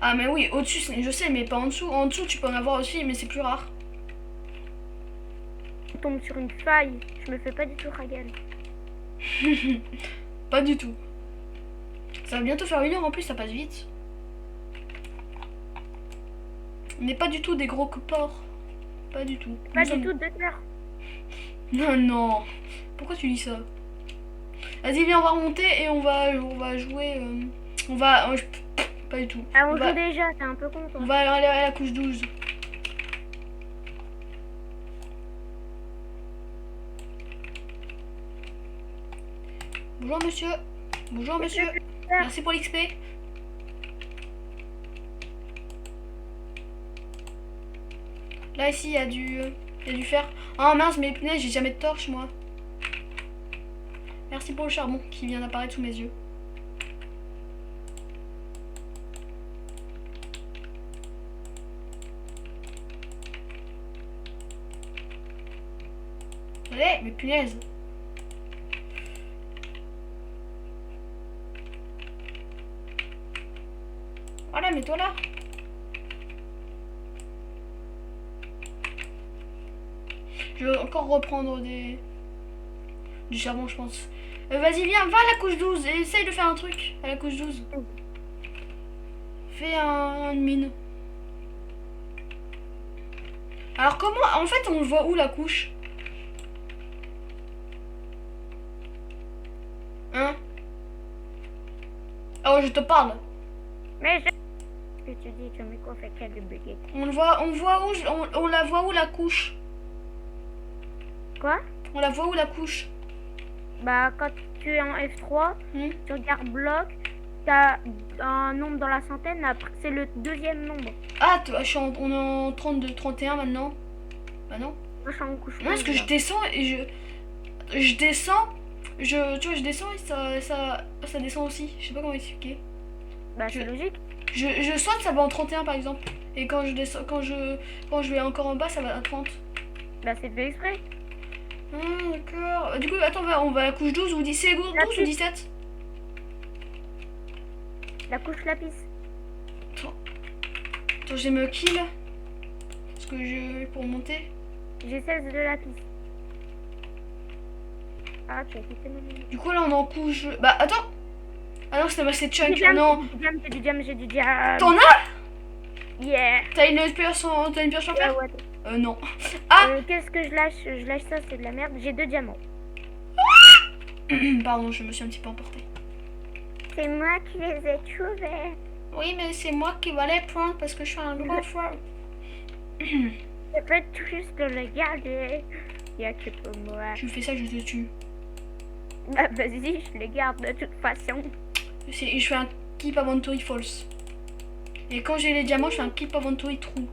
Ah mais oui, au-dessus, je sais, mais pas en dessous. En dessous, tu peux en avoir aussi, mais c'est plus rare. Je tombe sur une faille. Je me fais pas du tout ragal. Pas du tout. Ça va bientôt faire 1 heure en plus, ça passe vite. On n'est pas du tout des gros porcs. Pas du tout. Pas Nous du sommes- tout de cœur. Non. Pourquoi tu dis ça? Vas-y, viens, on va remonter et on va jouer. Pas du tout. Ah, on va, joue déjà, t'es un peu con, toi. on va aller à la couche 12. Bonjour monsieur. Bonjour monsieur. Merci pour l'XP. Là ici il y a du fer. Oh mince, mais punaise, j'ai jamais de torche moi. Merci pour le charbon qui vient d'apparaître sous mes yeux. Allez, mais punaise. Voilà, mets-toi là. Je vais encore reprendre du charbon, je pense. Vas-y, viens, va à la couche 12 et essaye de faire un truc à la couche 12. Fais une mine. Alors comment... En fait, on le voit où la couche? Hein? Oh, je te parle. Mais je... Ce que tu dis, ton micro fait qu'elle de bugger. On la voit où la couche? Quoi? On la voit où la couche? Bah, quand tu es en F3, tu regardes bloc, t'as un nombre dans la centaine, après c'est le deuxième nombre. Ah, on est en 32, 31 maintenant. Bah non. Moi, je suis en couche Non, parce que rouge, je là. descends et je descends, tu vois, je descends et ça descend aussi. Je sais pas comment expliquer. Bah, Je, c'est logique. je saute, ça va en 31 par exemple. Et quand je descends, quand je vais encore en bas, ça va à 30. Bah, c'est fait exprès. Ah, d'accord. Du coup, attends, on va à la couche 12 ou 10, c'est 12 ou Lapis. 17? La couche lapis. Attends, j'ai me kill. Parce que pour monter. J'ai 16 de lapis. Ah, tu as quitté mon nom. Du coup, là, on est en couche. Bah, attends. Ah non, c'était ma c'est J'ai chunk. du Ah diam, non. j'ai du diam, j'ai du diam, j'ai du diam. T'en as? Yeah. T'as une pioche en Ouais, fer? ouais. Non. Ah Qu'est-ce que je lâche? Je lâche ça, c'est de la merde. J'ai 2 diamants. Pardon, je me suis un petit peu emportée. C'est moi qui les ai trouvés. Oui, mais c'est moi qui vais les prendre parce que je suis un gros frère. Je peux juste le regarder. Y'a que pour moi. Tu fais ça, je te tue. Bah, vas-y, je les garde de toute façon. Je fais un keep inventory false. Et quand j'ai les diamants, je fais un keep inventory true.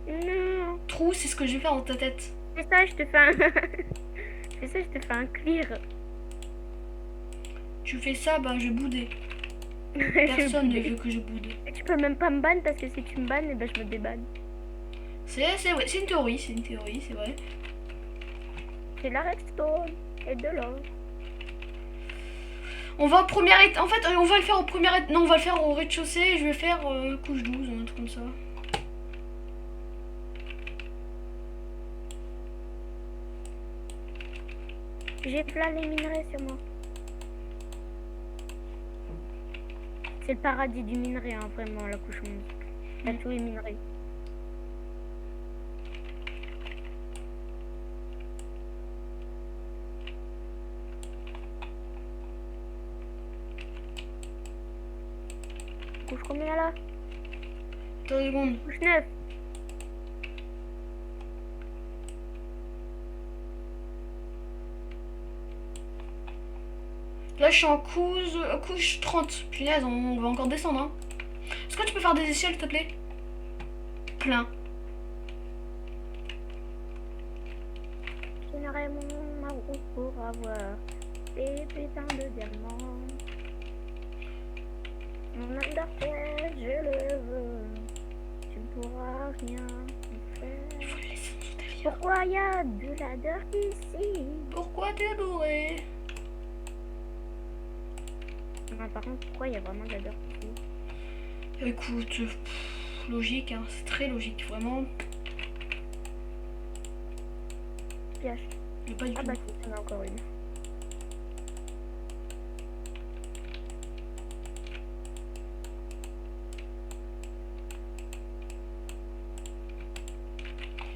Non. True, c'est ce que je vais faire dans ta tête. C'est ça, je te fais un. C'est ça, je te fais un clear. Tu fais ça, ben je vais bouder. Personne ne veut que je boude. Et tu peux même pas me ban parce que si tu me bannes, eh ben, je me débanne. C'est vrai, c'est une théorie, c'est vrai. C'est la redstone et de l'or. On va en première étage. En fait, on va le faire au premier étage. Non, on va le faire au rez-de-chaussée. Je vais faire couche 12, un truc comme ça. J'ai plein les minerais sur moi. C'est le paradis du minerai, hein, vraiment, la couche 11. T'as tous les minerais. Couche combien là? Attends une seconde. Couche 9. Là, je suis en couche 30. Punaise, on va encore descendre. Hein. Est-ce que tu peux faire des échelles, s'il te plaît? Plein. J'aimerais ma roue pour avoir des putains de diamants. Mon Undertale, je le veux. Tu ne pourras rien me faire. Il faut le laisser dans son délire. Pourquoi y a de la dirt ici? Pourquoi t'es bourré? Non, par contre, pourquoi il y a vraiment de la dirt ici? Écoute, logique, hein. C'est très logique, vraiment. Pioche. Mais pas du Ah tout. bah si, il y en a encore une.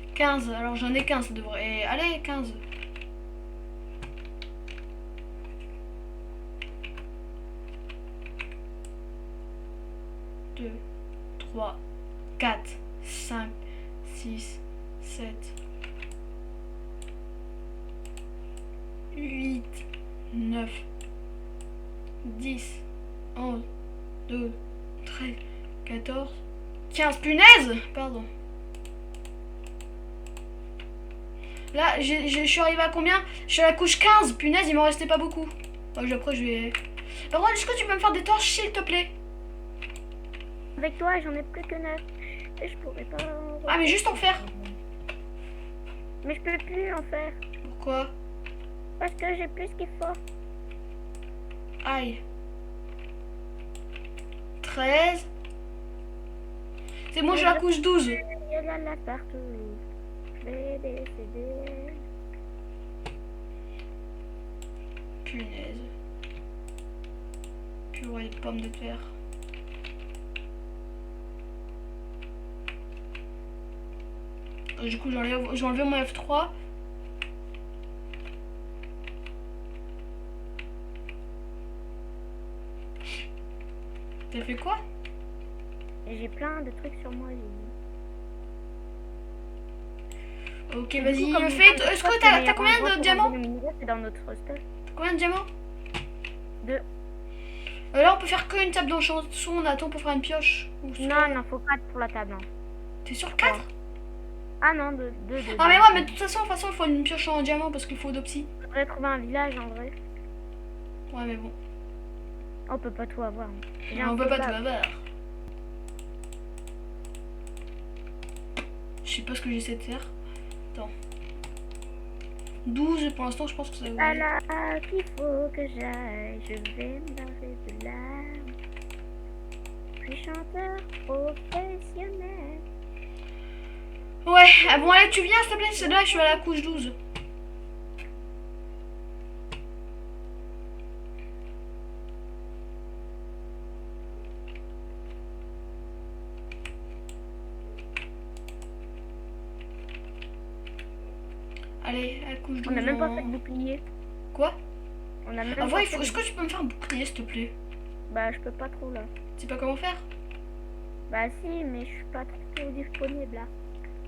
« 15, alors j'en ai 15, ça devrait... Allez, 15. Deux, 3, 4, 5, 6, 7, 8, 9, 10, 11, 12, 13, 14, 15. Punaise! Pardon. Là, je suis arrivée à combien? Je suis à la couche 15. Punaise, il m'en restait pas beaucoup. Après, je vais... Par contre, est-ce que tu peux me faire des torches, s'il te plaît? Avec toi, j'en ai plus que 9. Et je pourrais pas... Ah, mais juste en faire. Mais je peux plus en faire. Pourquoi? Parce que j'ai plus qu'il faut. Aïe. 13. C'est bon, j'ai la couche 12. Il y a là partout. Je vais décider. Punaise. Purée de pommes de terre. Du coup, j'ai enlevé mon F3. T'as fait quoi? Et j'ai plein de trucs sur moi. Ok, Et du vas-y, coup, comme me on fais. parle de Est-ce stock, que t'as mais combien en gros, de pour diamants? remplir le minerai, c'est dans notre stock. Combien de diamants? 2. Là, on peut faire qu'une table d'enchantement. On attend pour faire une pioche. Non, non, faut 4 pour la table. Hein. T'es sur 4? Ah non, deux. Ah mais ouais, mais de toute façon, il faut une pioche en diamant parce qu'il faut d'opsie. Faudrait trouver un village en vrai. Ouais, mais bon. On peut pas tout avoir. J'ai On un peut pas tout soldat. avoir. Je sais pas ce que j'essaie de faire. Attends. 12 pour l'instant, je pense que ça va À aller. là qu'il faut que j'aille, je vais me laver de larmes. Je suis chanteur professionnel. Ouais, ah bon, allez, tu viens s'il te plaît, c'est là, je suis à la couche 12. Allez, à la couche 12. On a même pas fait de bouclier. Quoi? On a même Ah pas ouais, fait est-ce de... que tu peux me faire un bouclier s'il te plaît? Bah je peux pas trop là. Tu sais pas comment faire? Bah si, mais je suis pas trop disponible là.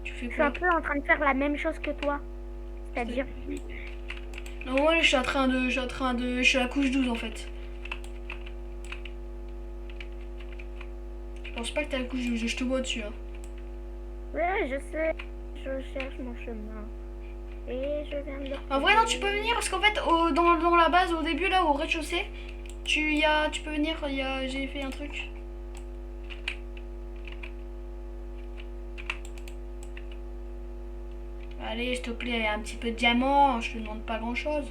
Tu fais Je suis un quoi? peu en train de faire la même chose que toi. C'est-à-dire... Non, moi je suis je suis à la couche 12 en fait. Je pense pas que t'es à la couche 12, je te vois dessus. Hein. Ouais, je sais. Je cherche mon chemin. Et je viens de le En vrai, non, tu peux venir parce qu'en fait, dans la base, au début, là, au rez-de-chaussée, tu peux venir, j'ai fait un truc. Allez, s'il te plaît, un petit peu de diamant, je te demande pas grand-chose.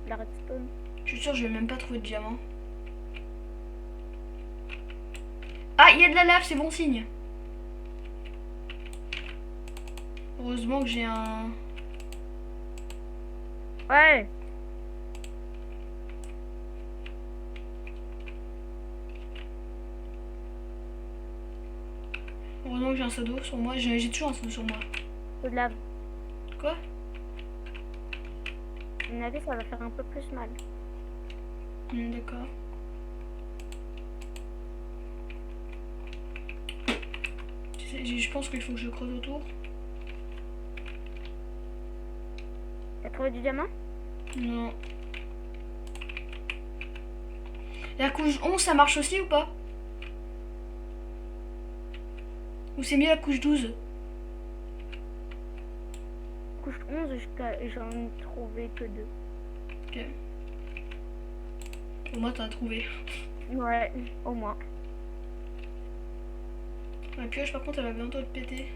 La redstone. Je suis sûre, je vais même pas trouver de diamant. Ah, il y a de la lave, c'est bon signe. Heureusement que j'ai un... Ouais. Heureusement que j'ai un seau d'eau sur moi. J'ai toujours un seau d'eau sur moi. C'est de la... Quoi? À mon avis, ça va faire un peu plus mal. D'accord. Tu sais, je pense qu'il faut que je creuse autour. T'as trouvé du diamant? Non. La couche 11, ça marche aussi ou pas? Ou c'est mieux la couche 12? Couche 11, j'en ai trouvé que 2. Ok. Au moins, t'en as trouvé. Ouais, au moins. La pioche, par contre, elle va bientôt être pétée.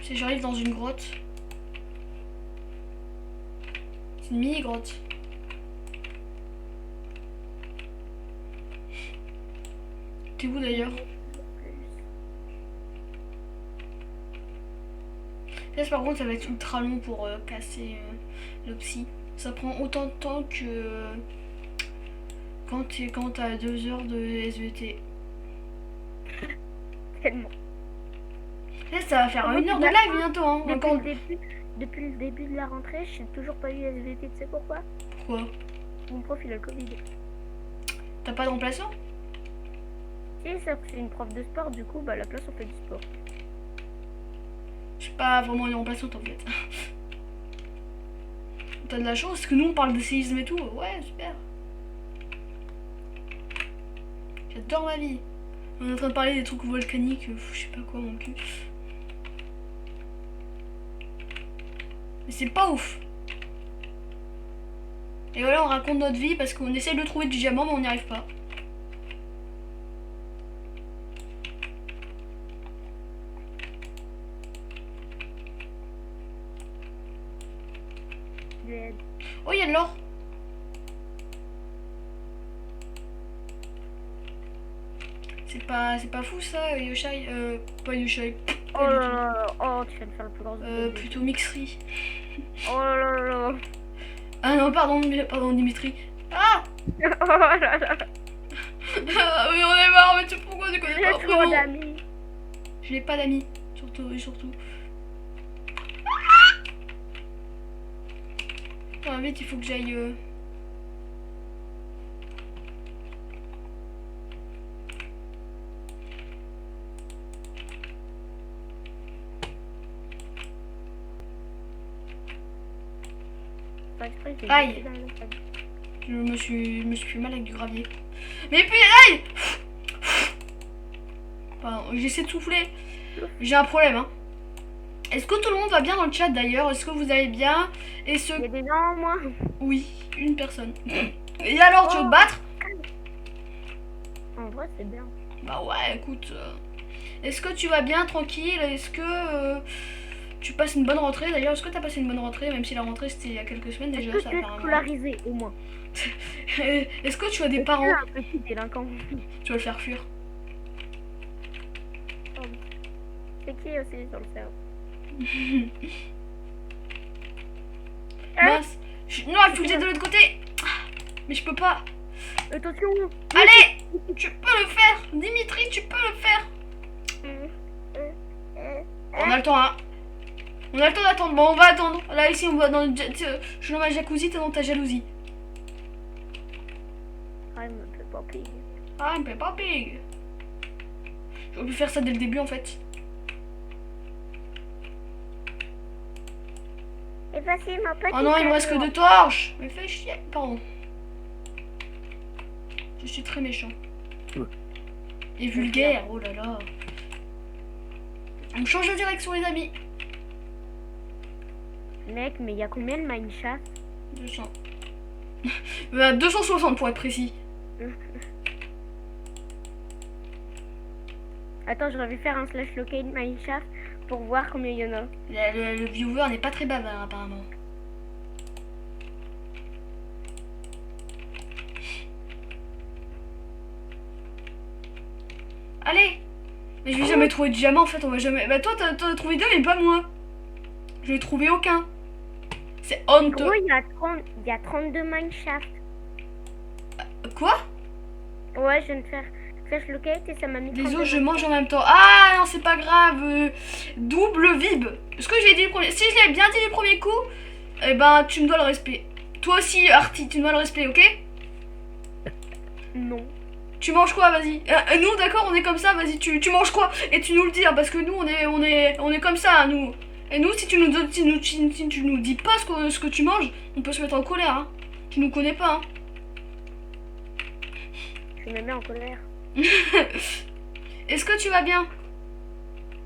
Si j'arrive dans une grotte. C'est une mini-grotte. T'es où d'ailleurs? Là, par contre, ça va être ultra long pour casser l'opsie. Ça prend autant de temps que quand t'as 2 heures de SVT. Tellement. Là, ça va faire 1 heure de live bientôt. Hein. Encore... Depuis le début de la rentrée, je n'ai toujours pas eu SVT. Tu sais pourquoi? Pourquoi? Mon prof, il a le Covid. T'as pas de remplaçant? Si, sauf que c'est une prof de sport, du coup, bah, à la place, on fait du sport. Je suis pas vraiment une remplaçante en fait. T'as de la chance parce que nous on parle de séisme et tout. Ouais, super. J'adore ma vie. On est en train de parler des trucs volcaniques, je sais pas quoi non plus. Mais c'est pas ouf. Et voilà, on raconte notre vie parce qu'on essaie de trouver du diamant mais on n'y arrive pas. Oh, il y a de l'or. C'est pas fou ça, Yoshai. Pas Yoshai. Oh là là là, oh, tu viens de faire le plus grand. Plutôt mixerie. Oh là là là. Ah non, pardon Dimitri. Ah Oh là là. Ah oui, on est marre, mais tu pourquoi tu connais J'ai pas trop vraiment. d'amis. Je n'ai pas d'amis, surtout et surtout. Ah, vite, il faut que j'aille. Pas exprès, j'ai Aïe. jeté dans le sac. Je me suis fait mal avec du gravier. Mais puis, aïe. Pardon, j'essaie de souffler. J'ai un problème, hein. Est-ce que tout le monde va bien dans le chat d'ailleurs? Est-ce que vous allez bien? Et ce... Il y a des gens, moi. Oui, une personne. Et alors, tu veux te battre? En vrai, c'est bien. Bah ouais, écoute. Est-ce que tu vas bien, tranquille? Est-ce que tu passes une bonne rentrée? D'ailleurs, est-ce que tu as passé une bonne rentrée? Même si la rentrée c'était il y a quelques semaines Est-ce déjà, que ça tu va es faire un moment. scolarisé, au moins? Est-ce que tu as des Es-tu parents? un petit délinquant? Tu vas le faire fuir. C'est qui aussi sur le serveur? Mince. Non, il faut que j'aille de l'autre côté. Mais je peux pas. Attention! Allez, tu peux le faire. Dimitri, tu peux le faire. On a le temps, hein. On a le temps d'attendre. Bon, on va attendre. Là, ici, on va dans le... Je suis dans ma jacuzzi, t'es dans ta jalousie. I'm a Peppa Pig. Ah, un Peppa Pig. J'aurais pu faire ça dès le début, en fait. Et voici mon petit Oh non, il me reste que 2 torches. Mais fais chier. Pardon. Je suis très méchant. Et vulgaire, oh là là. On change de direction, les amis. Mec, mais il y a combien de mineshaft? 200. 260 pour être précis. Attends, j'aurais dû faire un slash locate mineshaft pour voir combien il y en a. Le viewer n'est pas très bavard, apparemment. Allez. Mais je vais jamais trouver de diamant, en fait, on va jamais... Bah toi, t'en as trouvé 2, mais pas moi. Je n'ai trouvé aucun. C'est honteux. Gros, il y a 32 mineshaft. Quoi? Ouais, je viens de faire slash locate et ça m'a mis Désolé, 32 je mange en même temps. Ah non, c'est pas grave. Double vib. Est-ce que j'ai dit le premier... Si je l'ai bien dit du premier coup, eh ben, tu me dois le respect. Toi aussi, Artie, tu me dois le respect, ok? Non. Tu manges quoi, vas-y? Nous, d'accord, on est comme ça, vas-y, tu manges quoi? Et tu nous le dis, hein, parce que nous, on est comme ça, hein, nous. Et nous, si tu nous dis pas ce que tu manges, on peut se mettre en colère, hein. Tu nous connais pas, hein. Je me mets en colère. Est-ce que tu vas bien?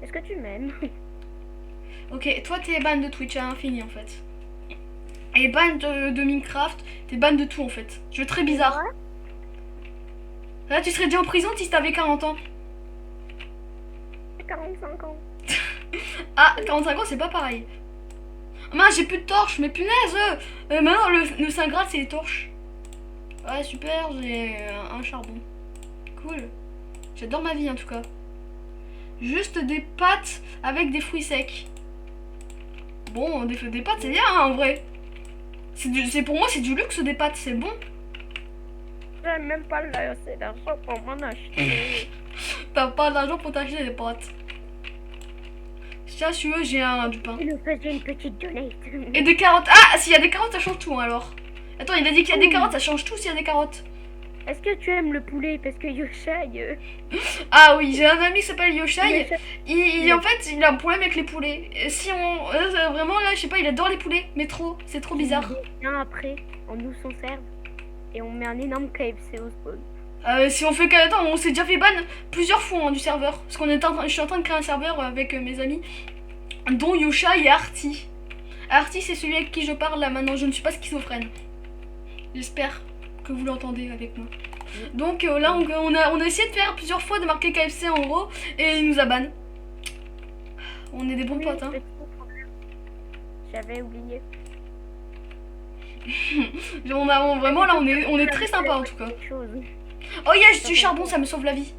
Est-ce que tu m'aimes? Ok, toi, t'es ban de Twitch à l'infini, en fait. Et ban de Minecraft, t'es ban de tout, en fait. Jeu très bizarre. Ouais. Là, tu serais déjà en prison si t'avais 40 ans. J'ai 45 ans. Ah, 45 ans, c'est pas pareil. Mince, j'ai plus de torches, mais punaise. Maintenant, le Saint Graal, c'est les torches. Ouais, super, j'ai un charbon. Cool. J'adore ma vie, en tout cas. Juste des pâtes avec des fruits secs. Bon, des pâtes, c'est bien, hein, en vrai. Pour moi, c'est du luxe, des pâtes, c'est bon. J'ai même pas assez d'argent pour m'en acheter. T'as pas d'argent pour t'acheter des pâtes. Tiens, si tu veux, j'ai du pain. Il nous faisait une petite donate. Et des carottes. Ah, s'il y a des carottes, ça change tout, hein, alors. Attends, il a dit qu'il y a des carottes, ça change tout s'il y a des carottes. Est-ce que tu aimes le poulet? Parce que Yoshai... Ah oui, j'ai un ami qui s'appelle Yoshai. Yoshai. En fait, il a un problème avec les poulets. Et si on... vraiment, là, je sais pas, il adore les poulets. Mais trop, c'est trop bizarre. Bien après, on nous s'en sert. Et on met un énorme KFC au spawn. Si on fait attends, on s'est déjà fait ban plusieurs fois, hein, du serveur. Parce qu'on est je suis en train de créer un serveur avec mes amis. Dont Yoshai et Artie. Artie, c'est celui avec qui je parle là maintenant. Je ne suis pas schizophrène. J'espère que vous l'entendez avec moi. Donc là, on a essayé de faire plusieurs fois de marquer KFC en gros. Et il nous a ban. On est des bons potes, hein. J'avais oublié. Vraiment là, on est très sympa en tout cas. Oh yes, du charbon, ça me sauve la vie.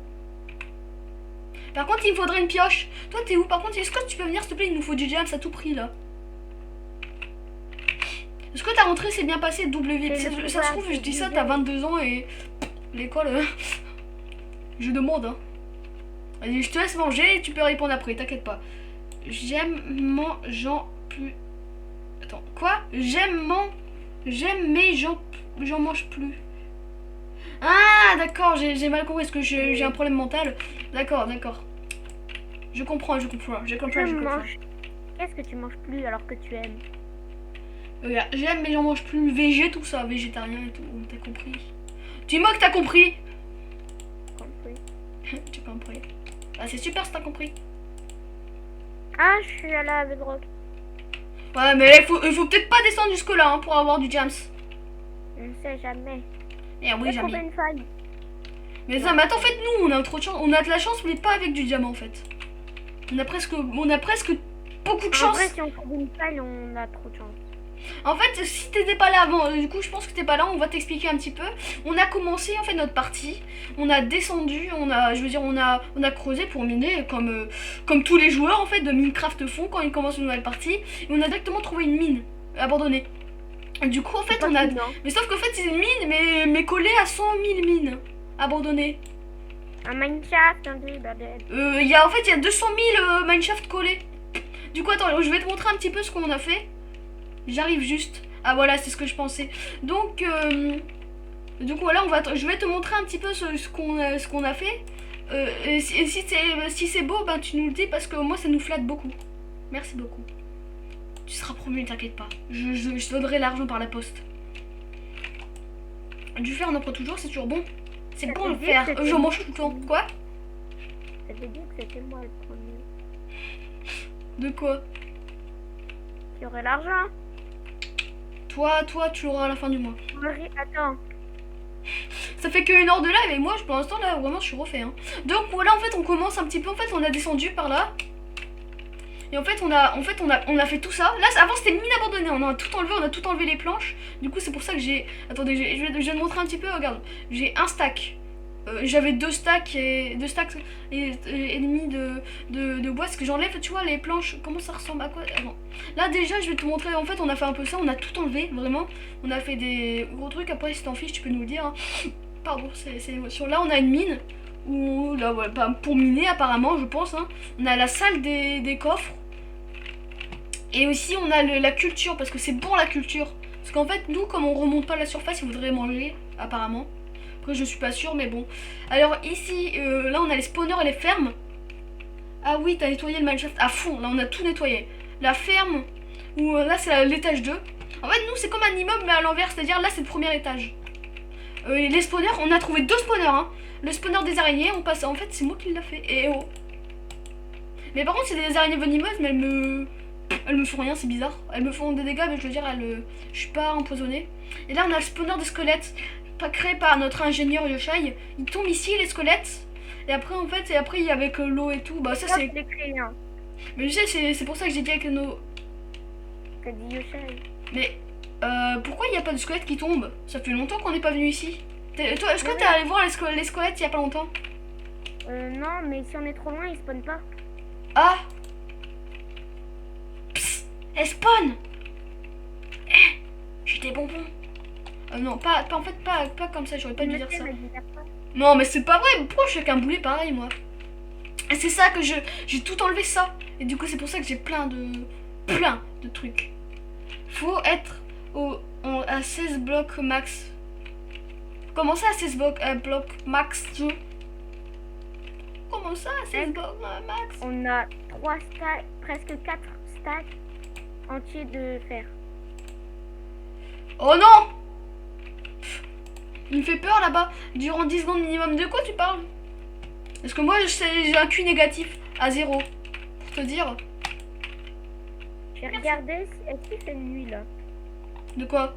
Par contre, il me faudrait une pioche. Toi, t'es où? Par contre, est-ce que tu peux venir, s'il te plaît? Il nous faut du jams à tout prix, là. Est-ce que ta rentrée s'est bien passée, WV? Ça se trouve, je dis ça, t'as 22 ans et... L'école... Je demande, hein. Allez, je te laisse manger et tu peux répondre après, t'inquiète pas. J'aime mangeant plus... Attends, quoi? J'aime mais j'en mange plus. Ah, d'accord, j'ai mal compris, est-ce que j'ai un problème mental? D'accord. Je comprends. Qu'est-ce que tu manges plus alors que tu aimes? J'aime mais j'en mange plus. Végé, tout ça, végétarien et tout, t'as compris? Dis-moi que t'as compris. Compris. Tu compris. Ah, c'est super si t'as compris. Ah, je suis à la bedrock. Ouais, mais là, il faut peut-être pas descendre jusque-là hein, pour avoir du Jams. On ne sait jamais. Eh oui, J'ai jamais. trouvé une faille. Mais ça, mais attends, en fait, nous, on a trop de chance. On a de la chance, mais pas avec du diamant, en fait. On a presque beaucoup de En chance. vrai, si on trouve une faille, on a trop de chance. En fait, si t'étais pas là avant, du coup, je pense que t'es pas là, on va t'expliquer un petit peu. On a commencé, en fait, notre partie. On a descendu, on a creusé pour miner, comme tous les joueurs, en fait, de Minecraft font quand ils commencent une nouvelle partie. Et on a directement trouvé une mine abandonnée. Du coup, en fait, on a... Mais sauf qu'en fait, c'est une mine, mais collée à 100 000 mines abandonnées. Un mineshaft, un truc, En fait, il y a 200 000 mineshaft collés. Du coup, attends, je vais te montrer un petit peu ce qu'on a fait. J'arrive juste. Ah voilà, c'est ce que je pensais. Donc voilà, je vais te montrer un petit peu ce qu'on a fait. Et si c'est beau, ben tu nous le dis parce que moi ça nous flatte beaucoup. Merci beaucoup. Tu seras promu, t'inquiète pas. Je te donnerai l'argent par la poste. Du fer, on en prend toujours, c'est toujours bon. C'est Ça bon veut le dire fer. que J'en c'est mange tout le temps. Quoi? Ça veut dire que c'était moi le premier. De quoi? Qui aurait l'argent? Toi, tu l'auras à la fin du mois. Attends. Ça fait qu'une heure de live et moi pour l'instant là vraiment je suis refait hein. Donc voilà en fait on commence un petit peu, en fait on a descendu par là. Et en fait on a fait tout ça. Là avant c'était une mine abandonnée, on a tout enlevé les planches. Du coup c'est pour ça que j'ai... Attendez, je vais te montrer un petit peu, regarde. J'ai un stack. J'avais deux stacks et demi de bois. Parce que j'enlève, tu vois, les planches. Comment ça ressemble à quoi? Bon. Là déjà je vais te montrer, en fait on a fait un peu ça, on a tout enlevé, vraiment. On a fait des gros trucs, après si t'en fiches tu peux nous le dire hein. Pardon, c'est l'émotion. Là on a une mine, où, là, ouais, pour miner apparemment je pense hein. On a la salle des coffres. Et aussi on a la culture, parce que c'est bon la culture. Parce qu'en fait nous comme on remonte pas la surface, il faudrait manger apparemment. Après je suis pas sûre mais bon. Alors ici, là on a les spawners et les fermes. Ah oui, t'as nettoyé le mineshaft à fond, là on a tout nettoyé. La ferme, où là c'est l'étage 2. En fait nous c'est comme un immeuble mais à l'envers, c'est-à-dire là c'est le premier étage. Les spawners, on a trouvé 2 spawners hein. Le spawner des araignées, on passe, en fait c'est moi qui l'a fait. Et oh. Mais par contre c'est des araignées venimeuses mais elles me font rien, c'est bizarre. Elles me font des dégâts mais je veux dire je suis pas empoisonnée. Et là on a le spawner des squelettes, pas créé par notre ingénieur Yoshai. Il tombe ici les squelettes. Et après en fait, il y a avec l'eau et tout, bah ça c'est... Mais je sais, c'est pour ça que j'ai dit avec nos... T'as dit Yoshai. Mais pourquoi il n'y a pas de squelettes qui tombent? Ça fait longtemps qu'on n'est pas venu ici. Toi, est-ce que t'es allé voir les squelettes il y a pas longtemps? Non, mais si on est trop loin, ils spawnent pas. Ah. Psst, elles spawn. J'ai des bonbons. Non, en fait, pas comme ça, j'aurais pas dû dire ça. Non, mais c'est pas vrai, pourquoi je fais qu'un boulet pareil, moi? Et c'est ça que j'ai tout enlevé ça. Et du coup, c'est pour ça que j'ai plein de trucs. Faut être à 16 blocs max. Comment ça, à 16 blocs max? Comment ça, à 16 blocs max? On a 3 stacks, presque 4 stacks entiers de fer. Oh non! Il me fait peur là-bas. Durant 10 secondes minimum, de quoi tu parles? Parce que moi j'ai un Q négatif à 0. Pour te dire. J'ai regardé, est-ce qu'il fait nuit là? De quoi?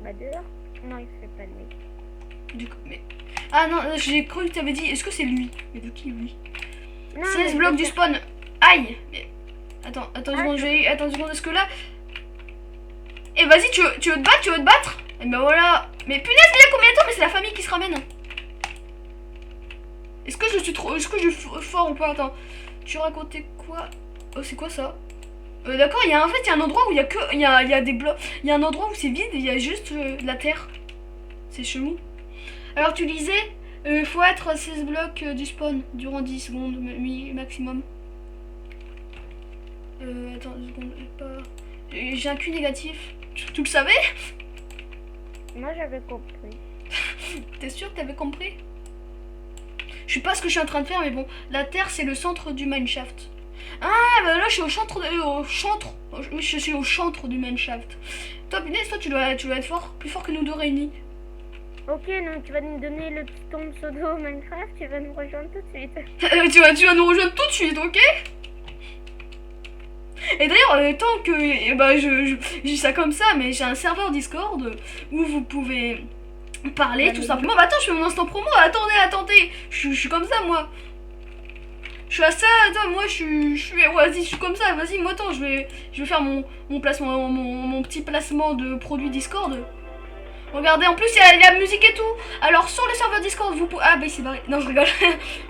Bah dehors? Non, il fait pas nuit. Du coup, mais... Ah non, j'ai cru que tu avais dit, est-ce que c'est lui? Mais de qui lui? Non, 16 blocs du spawn. Aïe mais... Attends une seconde, attends une seconde, est-ce que là... Eh vas-y, tu veux te battre? Et ben voilà. Mais punaise, mais il y a combien de temps? Mais c'est la famille qui se ramène. Est-ce que je suis fort ou pas? Attends. Tu racontais quoi? Oh, c'est quoi ça? D'accord, il y a un endroit où il y a que... Il y a des blocs. Il y a un endroit où c'est vide et il y a juste de la terre. C'est chelou. Alors tu disais, faut être à 16 blocs du spawn durant 10 secondes maximum. Attends, 2 secondes, pas... J'ai un Q négatif. Tu le savais? Moi j'avais compris. T'es sûr que t'avais compris? Je sais pas ce que je suis en train de faire mais bon. La terre c'est le centre du mineshaft. Ah bah là je suis au chantre. Je suis au chantre du mineshaft. Toi punaise, toi tu dois être fort. Plus fort que nous deux réunis. Ok, donc tu vas nous donner le petit ton pseudo Minecraft, tu vas nous rejoindre tout de suite. Tu vas nous rejoindre tout de suite, ok? Et d'ailleurs, tant que... bah, je dis ça comme ça, mais j'ai un serveur Discord où vous pouvez parler tout simplement. Bah attends, je fais mon instant promo. Attendez. Je suis comme ça, moi. Je suis à ça, attends, moi vas-y, je suis comme ça, vas-y, moi attends, je vais faire mon placement, mon petit placement de produit Discord. Regardez, en plus il y a la musique et tout. Alors sur le serveur Discord, vous pouvez... Ah bah il s'est barré, non je rigole.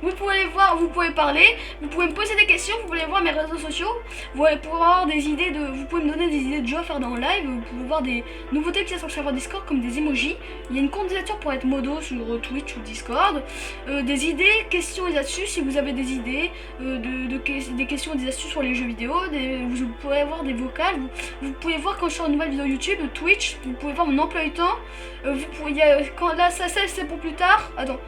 Vous pouvez aller voir, vous pouvez parler, vous pouvez me poser des questions, vous pouvez aller voir mes réseaux sociaux. Vous pouvez avoir des idées de... Vous pouvez me donner des idées de jeux à faire dans le live. Vous pouvez voir des nouveautés qu'il y a sur le serveur Discord comme des emojis. Il y a une candidature pour être modo sur Twitch ou Discord. Des idées, questions et astuces si vous avez des idées. Des questions et des astuces sur les jeux vidéo. Vous pouvez avoir des vocales. Vous pouvez voir quand je sors une nouvelle vidéo YouTube, Twitch. Vous pouvez voir mon emploi du temps. Vous pouvez, quand là ça c'est pour plus tard. Attends.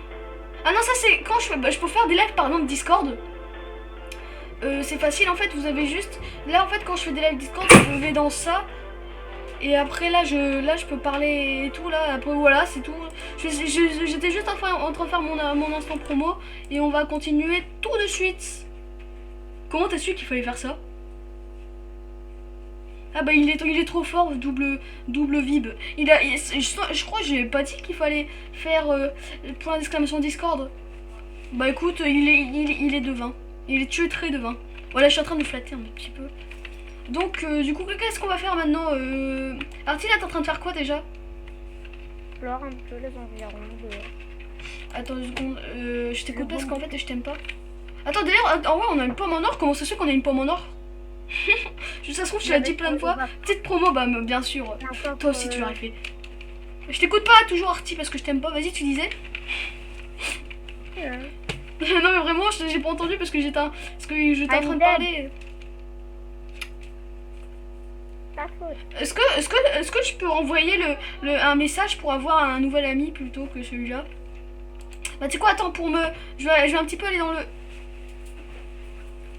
Ah non, ça c'est quand je peux faire des lives par exemple Discord. C'est facile en fait, vous avez juste là en fait quand je fais des lives Discord, je vais dans ça et après là je peux parler et tout là. Après voilà, c'est tout. J'étais juste en train de faire mon instant promo et on va continuer tout de suite. Comment t'as su qu'il fallait faire ça? Ah bah il est trop fort, double vib. Je crois que j'ai pas dit qu'il fallait faire point d'exclamation Discord. Bah écoute, il est de 20. Il est tué de 20. Voilà, je suis en train de me flatter un petit peu. Donc du coup, qu'est-ce qu'on va faire maintenant Artie, là t'es en train de faire quoi déjà? Explore un peu les environs dehors. Attends une seconde, je t'écoute parce qu'en fait je t'aime pas. Attends d'ailleurs, en vrai on a une pomme en or, comment ça se fait qu'on a une pomme en or? Ça se trouve, tu l'as dit plein de fois. Petite promo, bah bien sûr. Toi aussi, tu l'aurais fait. Je t'écoute pas toujours, Artie, parce que je t'aime pas. Vas-y, tu disais. Non, mais vraiment, j'ai pas entendu parce que j'étais en train de parler. Est-ce que je peux envoyer un message pour avoir un nouvel ami plutôt que celui-là? Bah, tu sais quoi, attends, je vais un petit peu aller dans le.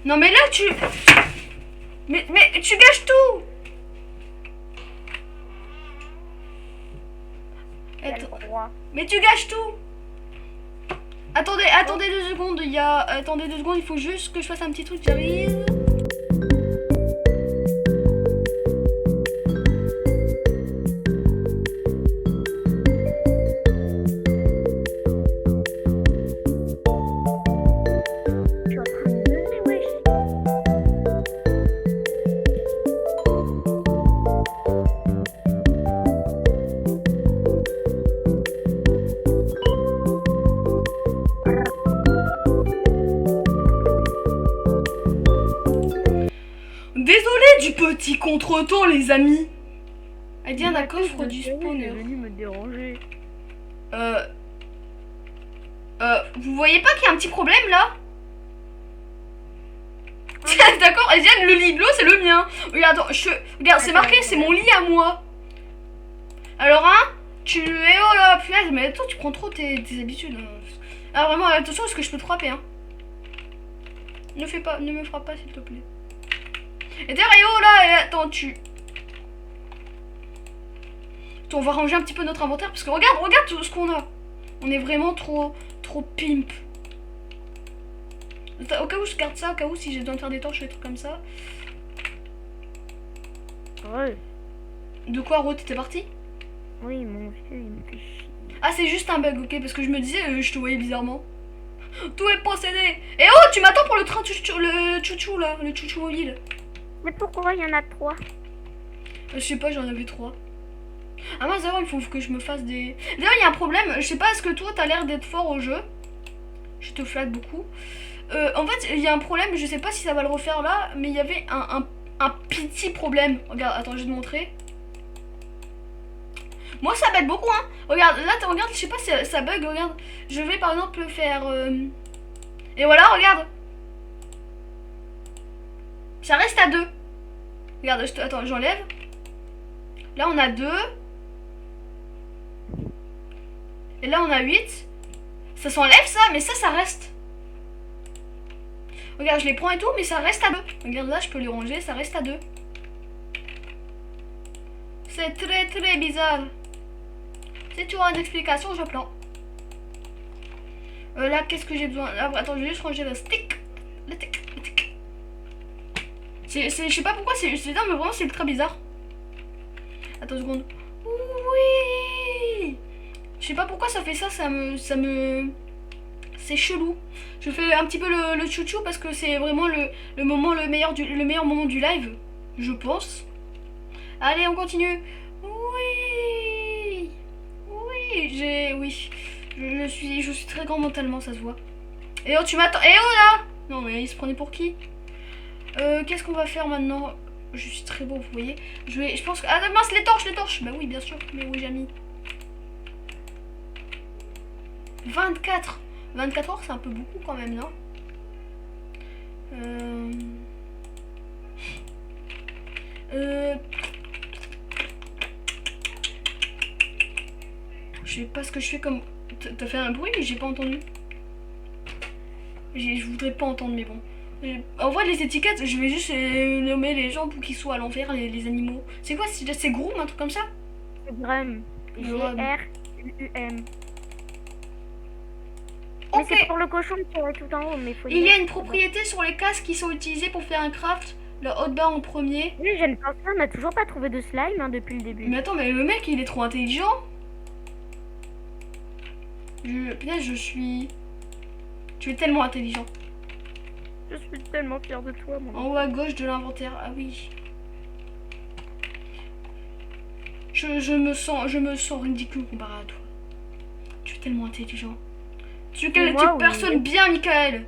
Non, mais là, Mais tu gâches tout. Mais tu gâches tout. Attendez 2 secondes, attendez 2 secondes, il faut juste que je fasse un petit truc, j'arrive. Désolé du petit contretemps, les amis. Elle vient d'un coffre du spawner. Venu me déranger. Vous voyez pas qu'il y a un petit problème là? D'accord, Asiane, le lit bleu c'est le mien. Regarde, regarde, c'est marqué, c'est mon lit à moi. Alors hein, oh là, punaise, mais toi tu prends trop tes habitudes. Alors vraiment, attention, est-ce que je peux te frapper hein? Ne me frappe pas s'il te plaît. Et d'ailleurs, oh là, attends, Attends, on va ranger un petit peu notre inventaire parce que regarde tout ce qu'on a. On est vraiment trop pimp. Au cas où je garde ça, au cas où si j'ai besoin de faire des torches ou des trucs comme ça. Ouais. De quoi, Ro, t'étais parti? Oui, mon vieux, il me fait chier. Ah, c'est juste un bug, ok, parce que je me disais, je te voyais bizarrement. Tout est possédé. Et oh, tu m'attends pour le train chouchou là, le chouchou mobile. Mais pourquoi il y en a 3? Je sais pas, j'en avais 3. Ah mince, d'ailleurs, il faut que je me fasse des... D'ailleurs, il y a un problème, je sais pas, est-ce que toi, t'as l'air d'être fort au jeu? Je te flatte beaucoup. En fait, il y a un problème, je sais pas si ça va le refaire là, mais il y avait un petit problème. Regarde, attends, je vais te montrer. Moi, ça bug beaucoup, hein. Regarde, là, regarde, je sais pas si ça bug, regarde. Je vais, par exemple, faire... Et voilà, regarde. Ça reste à 2. Regarde, attends, j'enlève. Là, on a 2. Et là, on a 8. Ça s'enlève, ça, mais ça reste. Regarde, je les prends et tout, mais ça reste à 2. Regarde, là, je peux les ranger, ça reste à 2. C'est très bizarre. Si tu as une explication, je prends. Là, qu'est-ce que j'ai besoin? Attends, je vais juste ranger le stick. Le stick. Je sais pas pourquoi, c'est non, mais vraiment, c'est ultra bizarre. Attends une seconde. Oui. Je sais pas pourquoi ça fait ça, c'est chelou. Je fais un petit peu le chouchou parce que c'est vraiment le meilleur moment du live, je pense. Allez, on continue. Oui. Oui. Je suis très grand mentalement, ça se voit. Et oh, tu m'attends. Et oh là. Non, mais il se prenait pour qui? Qu'est-ce qu'on va faire maintenant? Je suis très beau, vous voyez. Je pense que... Ah mince, les torches. Bah oui, bien sûr. Mais oui, j'ai mis 24 heures, c'est un peu beaucoup quand même, non? Je sais pas ce que je fais comme... T'as fait un bruit, mais j'ai pas entendu. Je voudrais pas entendre, mais bon. En vrai, les étiquettes, je vais juste nommer les gens pour qu'ils soient à l'envers, les animaux. C'est quoi? C'est Groom, un truc comme ça? Grum. G-R-U-M. Mais Ok. c'est pour le cochon qui est tout en haut, mais faut Il y a une propriété sur les casques qui sont utilisés pour faire un craft. Le hotbar en premier. Oui, je ne pense pas, on n'a toujours pas trouvé de slime hein, depuis le début. Mais attends, mais le mec, il est trop intelligent. Putain, Tu es tellement intelligent. Je suis tellement fière de toi, mon En haut à gauche de l'inventaire. Ah oui. Je me sens ridicule comparé à toi. Tu es tellement intelligent. Tu es une personne bien, Michael.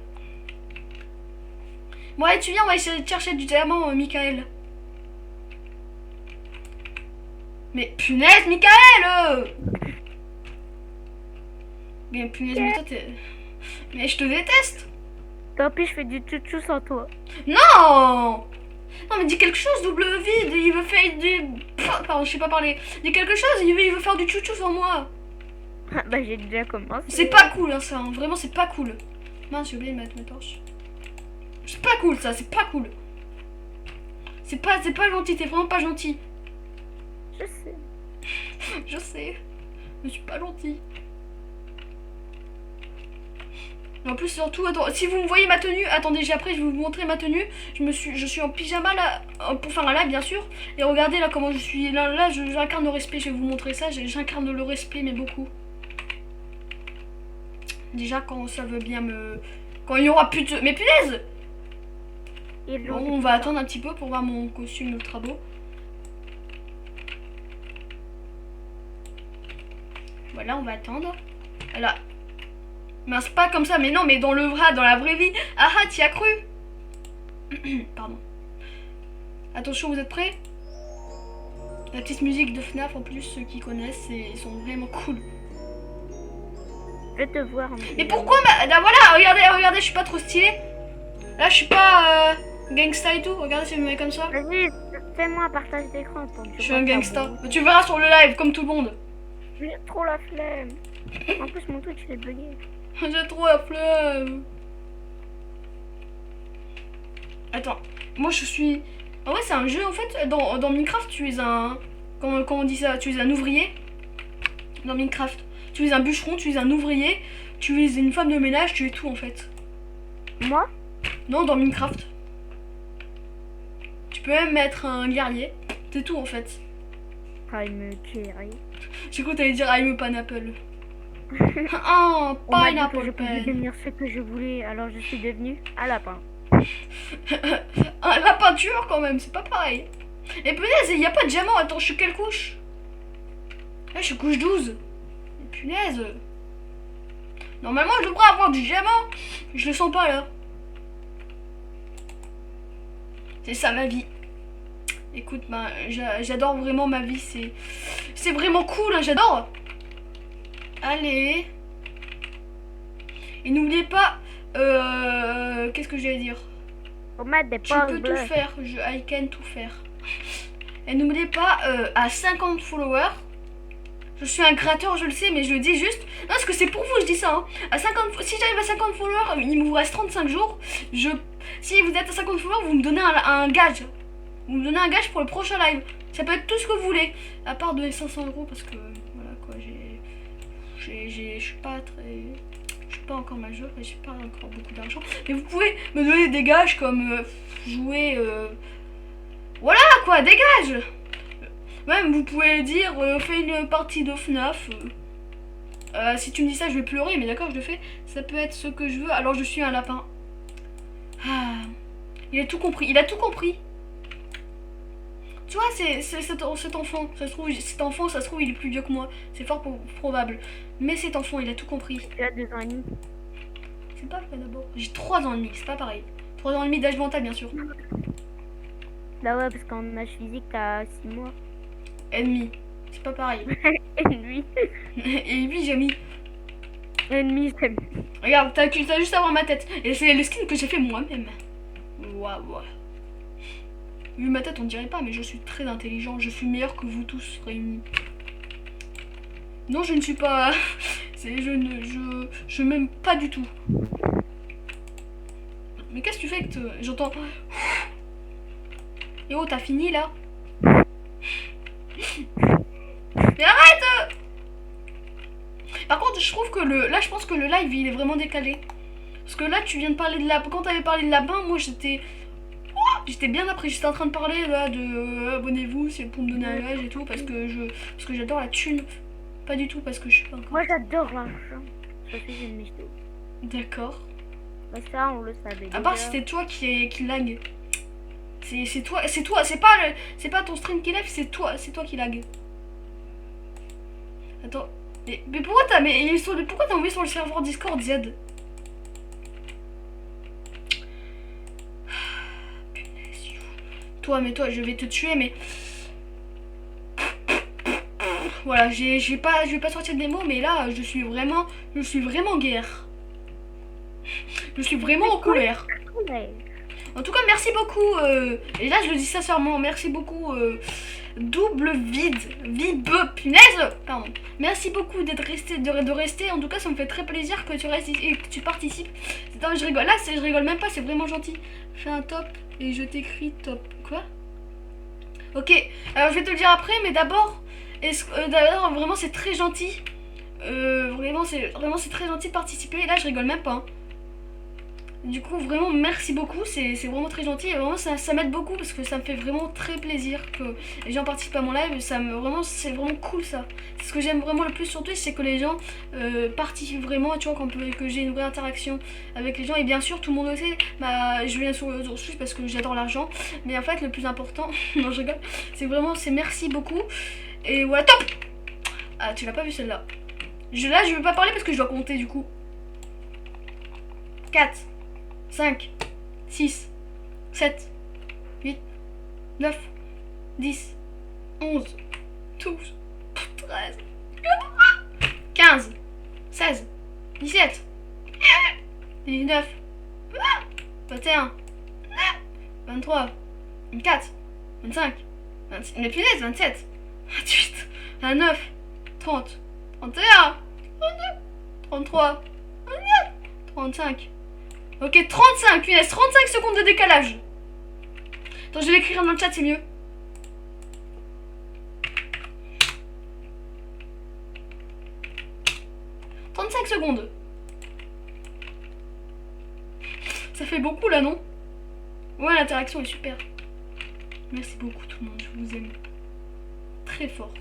Bon, allez, tu viens, on va essayer de chercher du diamant, Michael. Mais punaise, Michael. Mais punaise, mais toi, t'es... Mais je te déteste. Tant pis, je fais du chouchou sans toi. Non. Non, mais dis quelque chose, double vide. Il veut faire du... Pardon, je sais pas parler. Dis quelque chose, il veut faire du chouchou sans moi. Bah, j'ai déjà commencé. C'est pas cool, hein, ça. Hein. Vraiment, c'est pas cool. Mince, j'ai oublié de mettre mes torches. C'est pas cool, ça. C'est pas cool. C'est pas gentil. T'es vraiment pas gentil. Je sais. Je sais. Je suis pas gentil. En plus, surtout, attends, si vous me voyez ma tenue, attendez, après je vais vous montrer ma tenue. Je suis en pyjama là, pour faire un live bien sûr. Et regardez là comment je suis. Là j'incarne le respect, je vais vous montrer ça. J'incarne le respect, mais beaucoup. Déjà quand ça veut bien me... Quand il y aura plus de... Mais punaise. Bon, on va attendre un petit peu pour voir mon costume ultra beau. Voilà, on va attendre. Là. Mince, pas comme ça, mais non, mais dans la vraie vie. Ah ah, t'y as cru. Pardon. Attention, vous êtes prêts? La petite musique de FNAF, en plus, ceux qui connaissent, ils sont vraiment cool. Je vais te voir. Mais pourquoi là, voilà, regardez, je suis pas trop stylé. Là, je suis pas gangsta et tout. Regardez si je me mets comme ça. Vas-y, fais-moi un partage d'écran. Je suis un gangsta. Tu verras sur le live, comme tout le monde. J'ai trop la flemme. En plus, mon Twitch il est bugué. J'ai trop la flemme. Attends, moi je suis... En vrai c'est un jeu en fait, dans Minecraft tu es un... Comment on dit ça? Tu es un ouvrier. Dans Minecraft. Tu es un bûcheron, tu es un ouvrier, tu es une femme de ménage, tu es tout en fait. Moi? Non, dans Minecraft. Tu peux même être un guerrier. C'est tout en fait. I'm a carry. J'ai cru que t'allais dire I'm a pineapple. Oh, On m'a dit que pineapple je pouvais pen. devenir ce que je voulais, alors je suis devenue un lapin. Ah, la peinture quand même, c'est pas pareil. Et punaise, il n'y a pas de diamant. Attends, je suis quelle couche? Là, je suis couche 12. Et punaise. Normalement, je devrais avoir du diamant. Je le sens pas là. C'est ça ma vie. Écoute, ben, j'adore vraiment ma vie. C'est vraiment cool, hein, j'adore. Allez. Et n'oubliez pas... qu'est-ce que j'allais dire? Faut mettre des Tu peux tout faire, I can tout faire. Et n'oubliez pas, à 50 followers, je suis un créateur, je le sais, mais je le dis juste. Non, parce que c'est pour vous, je dis ça. Hein. Si j'arrive à 50 followers, il me reste 35 jours. Si vous êtes à 50 followers, vous me donnez un gage. Vous me donnez un gage pour le prochain live. Ça peut être tout ce que vous voulez. À part de 500 € parce que, voilà quoi, je suis pas suis pas encore majeur et j'ai pas encore beaucoup d'argent. Mais vous pouvez me donner des gages comme jouer... Voilà quoi, des gages. Même vous pouvez dire, fais une partie de FNAF. Si tu me dis ça, je vais pleurer, mais d'accord, je le fais. Ça peut être ce que je veux, alors je suis un lapin. Ah, il a tout compris, il a tout compris. Tu vois, c'est cet enfant, ça se trouve, ça se trouve, il est plus vieux que moi. C'est fort probable. Mais cet enfant, il a tout compris. Tu as 2 ans et demi. C'est pas vrai d'abord. J'ai 3 ans et demi, c'est pas pareil. 3 ans et demi d'âge mental, bien sûr. Bah ouais, parce qu'en âge physique, t'as 6 mois. Et demi, c'est pas pareil. Et lui. Et lui, j'ai mis. Ennemi, c'est... Regarde, t'as juste à voir ma tête. Et c'est le skin que j'ai fait moi-même. Waouh. Vu ma tête, on dirait pas, mais je suis très intelligent. Je suis meilleur que vous tous réunis. Non, je ne suis pas... Je m'aime pas du tout. Mais qu'est-ce que tu fais que j'entends... Et oh, t'as fini, là? Mais arrête! Par contre, je trouve que là, je pense que le live, il est vraiment décalé. Parce que là, tu viens de parler de lapin. Quand t'avais parlé de lapin, moi, j'étais bien après. J'étais en train de parler, là, de... abonnez-vous, c'est pour me donner un gage et tout. Parce que j'adore la thune. Pas du tout parce que je suis pas encore... Moi, j'adore l'argent. Parce que j'ai une mytho. D'accord. Bah ça, on le savait À part déjà. si c'était toi qui lag. C'est toi, c'est pas ton stream qui lag, c'est toi qui lag. Attends, mais pourquoi pourquoi t'as envoyé sur le serveur Discord Z? Punaise, toi, je vais te tuer, mais voilà, je vais pas sortir des mots, mais là, je suis vraiment guerre. Je suis vraiment en colère. Ouais. En tout cas, merci beaucoup. Et là, je le dis sincèrement, merci beaucoup. Double vide, punaise. Pardon. Merci beaucoup d'être resté, de rester. En tout cas, ça me fait très plaisir que tu restes ici et que tu participes. Non, je rigole. Là, je rigole même pas. C'est vraiment gentil. Fais un top et je t'écris top. Quoi? Ok. Alors, je vais te le dire après, mais d'abord, d'ailleurs, vraiment, c'est très gentil. Vraiment, c'est très gentil de participer. Et là, je rigole même pas. Hein. Du coup, vraiment, merci beaucoup, c'est vraiment très gentil et vraiment ça m'aide beaucoup parce que ça me fait vraiment très plaisir que les gens participent à mon live. C'est vraiment cool ça. Ce que j'aime vraiment le plus sur Twitch, c'est que les gens participent vraiment, tu vois, que j'ai une vraie interaction avec les gens. Et bien sûr, tout le monde le sait, je viens sur Twitch parce que j'adore l'argent. Mais en fait, le plus important, non, je rigole, c'est merci beaucoup. Et voilà, top! Ah, tu l'as pas vu celle-là. Là, je vais pas parler parce que je dois compter du coup. 4 5, 6, 7, 8, 9, 10, 11, 12, 13, 15, 16, 17, 19, 21, 23, 24, 25, 26, mais punaise, 27, 28, 29, 30, 31, 32, 33, 34, 35. Ok, 35, punaise, 35 secondes de décalage. Attends, je vais l'écrire dans le chat, c'est mieux. « 35 secondes. Ça fait beaucoup là, non? Ouais, l'interaction est super. Merci beaucoup tout le monde, je vous aime. Très fort.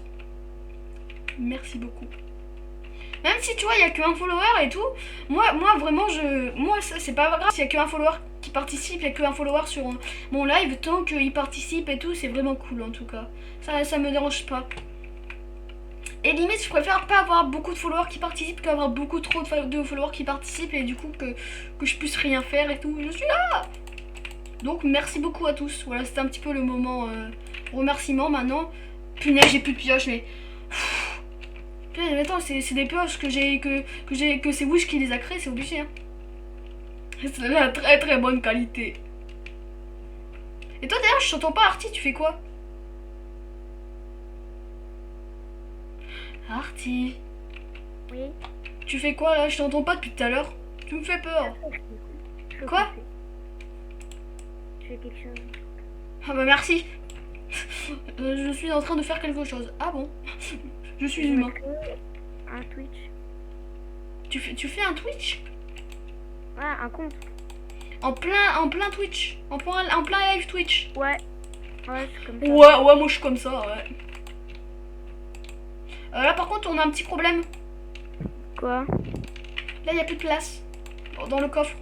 Merci beaucoup. Même si tu vois, il n'y a qu'un follower et tout, moi vraiment, moi ça c'est pas grave. S'il y a qu'un follower qui participe, il y a qu'un follower sur mon live, tant qu'il participe et tout, c'est vraiment cool en tout cas. Ça me dérange pas. Et limite, je préfère pas avoir beaucoup de followers qui participent qu'avoir beaucoup trop de followers qui participent et du coup que je puisse rien faire et tout. Je suis là. Donc merci beaucoup à tous. Voilà, c'était un petit peu le moment remerciement maintenant. Punaise, j'ai plus de pioche, mais... Putain, attends, c'est des pioches que c'est Wish qui les a créées, c'est obligé. Hein. C'est de la très très bonne qualité. Et toi d'ailleurs, je t'entends pas, Artie, tu fais quoi? Artie. Oui. Tu fais quoi là? Je t'entends pas depuis tout à l'heure. Tu me fais peur. Quoi? Je fais quelque chose. Ah bah merci. Je suis en train de faire quelque chose. Ah bon? Je suis humain. Un Twitch. Tu fais un Twitch? Ouais, un compte. En plein Twitch. En plein live Twitch. Ouais. Ouais, c'est comme ça. Ouais, moi je suis comme ça, ouais. Là par contre, on a un petit problème. Quoi? Là, il n'y a plus de place. Dans le coffre.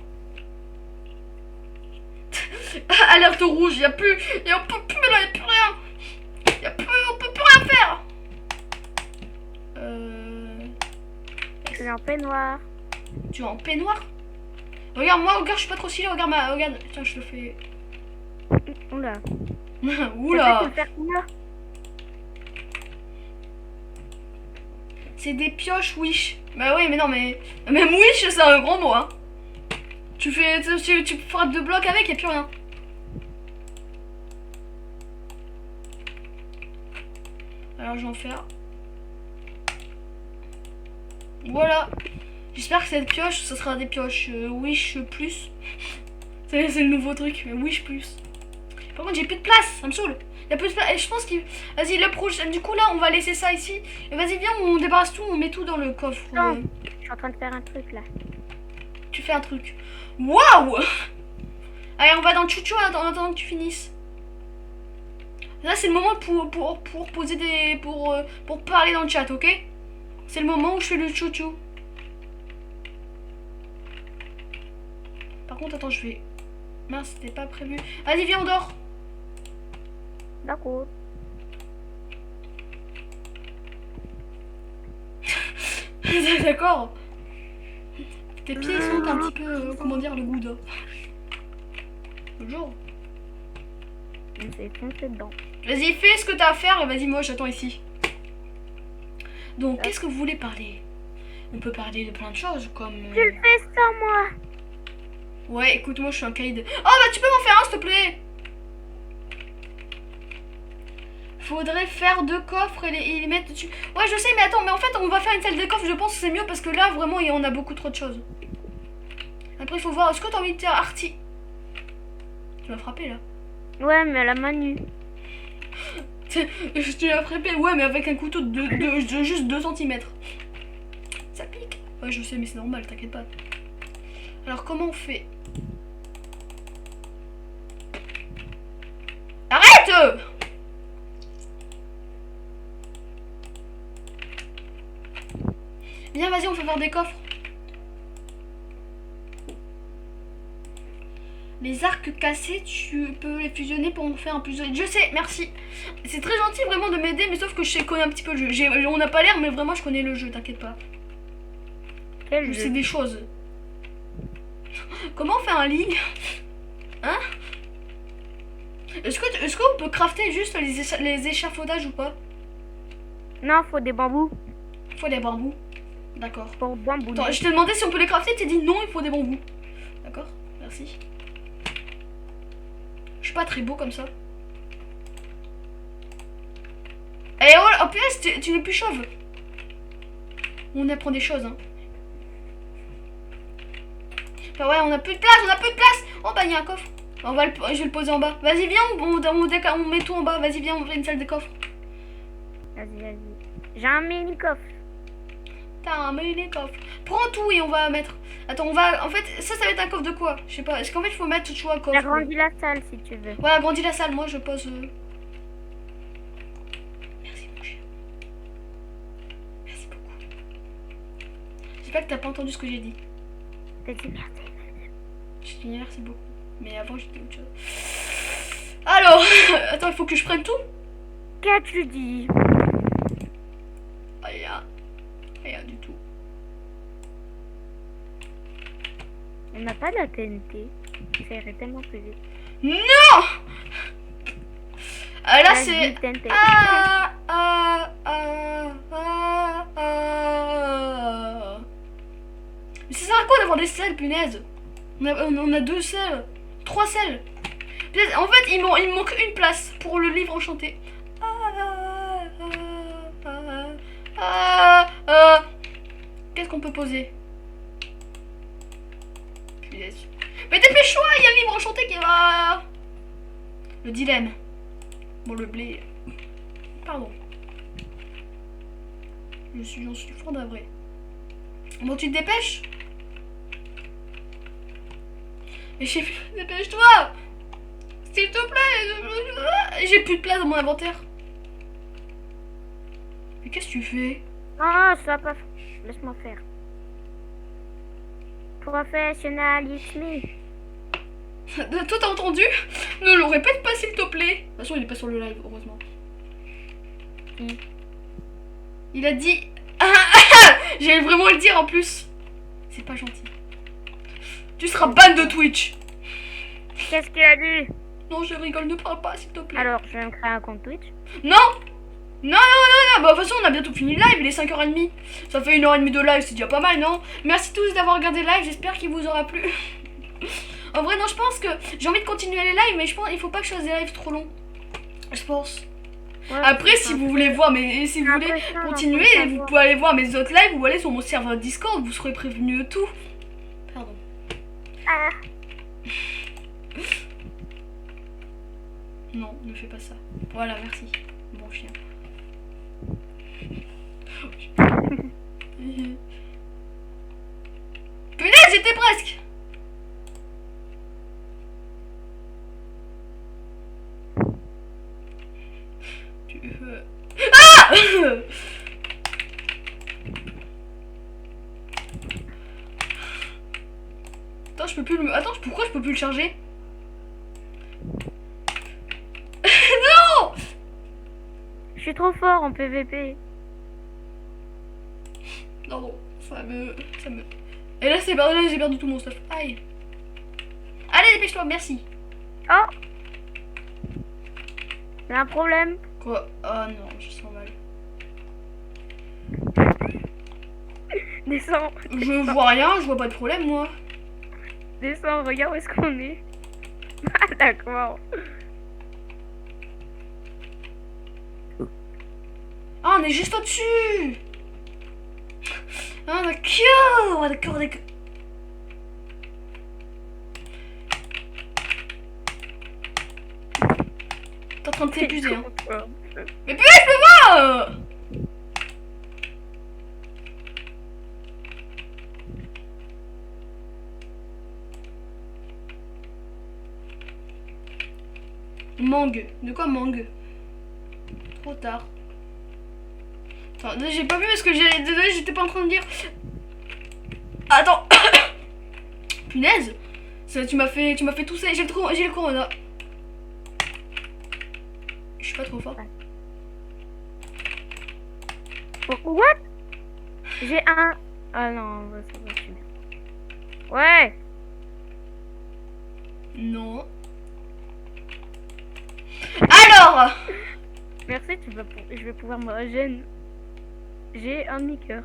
Alerte rouge, il y a plus. On peut plus, là, il n'y a plus rien. On peut plus rien faire. Je suis en peignoir. Tu es en peignoir? Regarde, moi, regarde, je suis pas trop stylé. Regarde, regarde. Tiens, je te fais. Oula. Oula. Faire quoi? C'est des pioches, wish. Bah oui, mais non, mais. Même wish, c'est un grand mot, hein. Tu frappes de blocs avec, et plus rien. Alors, je vais en faire. Voilà. J'espère que cette pioche, ce sera des pioches Wish plus. C'est le nouveau truc, Wish plus. Par contre, j'ai plus de place, ça me saoule. Il y a plus de place. Et je pense qu'il. Vas-y, le prochain. Du coup, là, on va laisser ça ici. Et vas-y, viens, on débarrasse tout, on met tout dans le coffre. Non, je suis en train de faire un truc là. Tu fais un truc. Waouh! Allez, on va dans le chouchou en attendant que tu finisses. Là, c'est le moment pour poser des. Pour parler dans le chat, ok? C'est le moment où je fais le chouchou. Par contre, attends, je vais. Mince, c'était pas prévu. Allez, viens, on dort. D'accord. D'accord. Tes pieds sont un petit peu, comment dire, le gouda. Bonjour. On s'est foncé dedans. Vas-y, fais ce que t'as à faire et vas-y, moi j'attends ici. Donc, qu'est-ce que vous voulez parler? On peut parler de plein de choses comme. Tu le fais sans moi. Ouais, écoute, moi je suis un caïd. Oh bah tu peux m'en faire un s'il te plaît. Faudrait faire 2 coffres et les mettre dessus. Ouais, je sais, mais attends, mais en fait on va faire une salle de coffres, je pense que c'est mieux parce que là vraiment on a beaucoup trop de choses. Après il faut voir, est-ce que t'as envie de faire Artie? Tu m'as frappé là. Ouais, mais la main nue. Tu l'as frappé, ouais, mais avec un couteau de juste 2 cm. Ça pique. Ouais, je sais, mais c'est normal, t'inquiète pas. Alors comment on fait? Arrête! Viens, vas-y, on fait faire des coffres. Les arcs cassés, tu peux les fusionner pour en faire un plus solide. Je sais, merci. C'est très gentil vraiment de m'aider, mais sauf que je connais un petit peu le jeu. On n'a pas l'air, mais vraiment je connais le jeu, t'inquiète pas. Quel Je jeu? sais des choses. Comment on fait un lit? Hein? Est-ce qu'on peut crafter juste les échafaudages ou pas? Non, faut des bambous. Faut des bambous. D'accord. Pour bambou. Attends, je t'ai demandé si on peut les crafter, t'as dit non, il faut des bambous. D'accord, merci. Je suis pas très beau comme ça. Et oh punaise, tu n'es plus chauve. On apprend des choses, hein. Bah ouais, on a plus de place, Oh bah il y a un coffre. Je vais le poser en bas. Vas-y, viens, on met tout en bas. Vas-y, viens, on fait une salle de coffre. Vas-y. J'ai un mini coffre. T'as un mini coffre. Prends tout et on va mettre. Attends, on va. En fait, ça va être un coffre de quoi? Je sais pas. Est-ce qu'en fait, il faut mettre tout un coffre? Agrandis la salle si tu veux. Ouais, agrandis la salle. Moi, je pose. Merci, mon chien. Merci beaucoup. J'espère que t'as pas entendu ce que j'ai dit. T'as dit merci. Je dis merci beaucoup. Mais avant, j'ai dit autre chose. Alors, attends, il faut que je prenne tout? Qu'as-tu dit? Rien du tout. On n'a pas de la TNT. Ça irait tellement plus vite. Non! Là, Vas-y, c'est. TNT. Mais ça sert à quoi d'avoir des selles, punaise? On a 2 selles. 3 selles. Punaise, en fait, il me manque une place pour le livre enchanté. Qu'est-ce qu'on peut poser? Punaise. Mais dépêche-toi, il y a le livre enchanté qui va. Le dilemme. Bon, le blé. Pardon. J'en suis fort d'avril. Bon, tu te dépêches? Mais dépêche-toi. S'il te plaît. J'ai plus de place dans mon inventaire. Mais qu'est-ce que tu fais? Non, ça va pas. Laisse-moi faire. Professionnalisme. Toi t'as entendu? Ne le répète pas s'il te plaît. De toute façon il est pas sur le live, heureusement. Il a dit... J'allais vraiment le dire en plus. C'est pas gentil. Tu seras ban de Twitch. Qu'est-ce qu'il a dit? Non je rigole, ne parle pas s'il te plaît. Alors, je vais me créer un compte Twitch. Non. Non, non, non, non, bah de toute façon on a bientôt fini le live, il est 5h30. Ça fait 1h30 de live, c'est déjà pas mal, non? Merci tous d'avoir regardé le live, j'espère qu'il vous aura plu. En vrai, non, je pense que j'ai envie de continuer les lives, mais je pense qu'il faut pas que je fasse des lives trop longs. Je pense. Ouais, Après, si vous voulez voir, mais si vous voulez continuer, vous pouvez aller voir mes autres lives ou aller sur mon serveur Discord, vous serez prévenus de tout. Pardon. Ah. Non, ne fais pas ça. Voilà, merci. Bon chien. Punaise, j'étais presque. Ah. Attends, je peux plus le... Attends, pourquoi je peux plus le charger? Non. Je suis trop fort en PVP. Non, ça me... Et là, c'est perdu, j'ai perdu tout mon stuff. Aïe. Allez, dépêche-toi, merci. Oh. Il y a un problème. Quoi? Oh non, je sens mal. Descends. Je vois rien, je vois pas de problème, moi. Descends, regarde où est-ce qu'on est. Ah, d'accord. Ah, on est juste au-dessus. Ah, d'accord, d'accord, d'accord. T'es en train de t'épuiser, hein. Mais putain, je peux pas. Mangue. De quoi mangue? Trop tard. Attends, j'ai pas vu parce que désolé, j'étais pas en train de dire. Attends. Punaise. Ça, tu m'as fait tousser. J'ai le corona. Je suis pas trop fort. What? J'ai un... Ah non, ça va, je suis bien. Ouais. Non. Alors. Merci, je vais pouvoir me régénérer. J'ai un demi-cœur.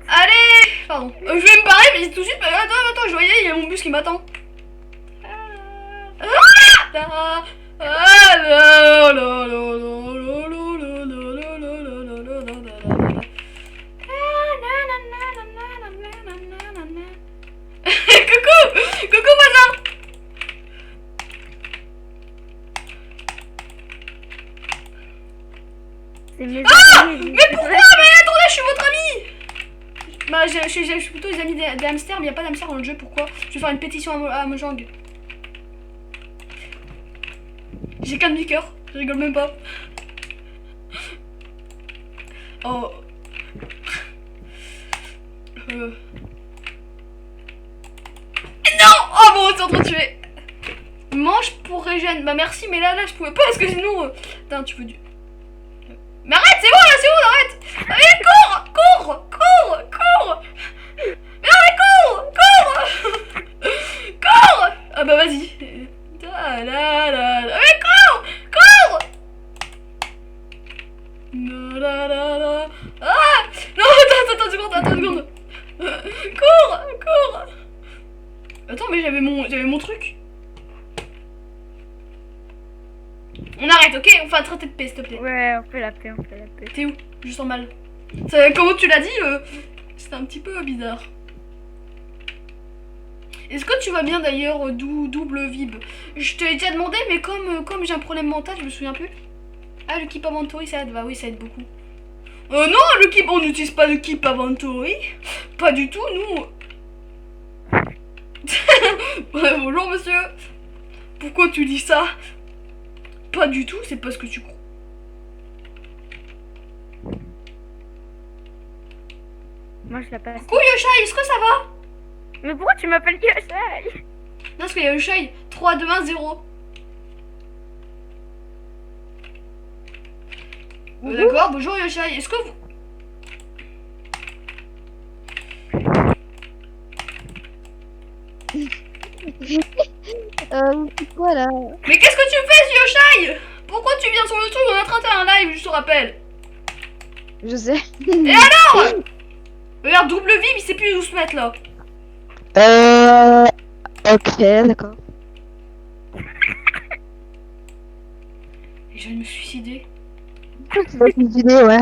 Allez. Pardon. Je vais me barrer, mais tout de suite. Attends, je voyais, il y a mon bus qui m'attend. Coucou voisin. C'est mes Ah. amis, Mais pourquoi? Mais attendez, je suis votre ami. Bah, je suis plutôt les amis des hamsters, mais il n'y a pas d'hamsters dans le jeu, pourquoi? Je vais faire une pétition à Mojang. J'ai qu'un demi-cœur, je rigole même pas. Oh. Non. Oh bon, c'est en train de tuer. Mange pour régène. Bah merci, mais là je pouvais pas parce que sinon... Putain, tu veux du... Mais arrête, c'est bon, arrête. Allez, cours. Mais non, mais cours. Ah bah vas-y. Mais cours. Ah non, attends une seconde. Cours. Attends, mais j'avais mon truc. On arrête, ok? On fait un traité de paix, s'il te plaît. Ouais, on fait la paix. T'es où? Je sens mal. Comment tu l'as dit, c'était un petit peu bizarre. Est-ce que tu vas bien d'ailleurs, double vib? Je te l'ai déjà demandé, mais comme j'ai un problème mental, je me souviens plus. Ah, le keep inventory, ça aide. Bah oui, ça aide beaucoup. Non, le keep, on n'utilise pas le keep inventory. Pas du tout, nous. Ouais, bonjour monsieur. Pourquoi tu dis ça? Pas du tout, c'est pas ce que tu crois. Moi, je la passe. Coucou Yoshai, est-ce que ça va? Mais pourquoi tu m'appelles Yoshai? Non, parce qu'il y a Yoshai. 3, 2, 1, 0. D'accord, bonjour Yoshai. Est-ce que vous... C'est quoi là? Mais qu'est-ce que tu fais Yoshai? Pourquoi tu viens sur le truc? On est en train de faire un live, je te rappelle. Je sais. Et alors? Regarde, double vib, il sait plus où se mettre là. Ok, d'accord. Et je vais me suicider. Tu vas une idée, ouais.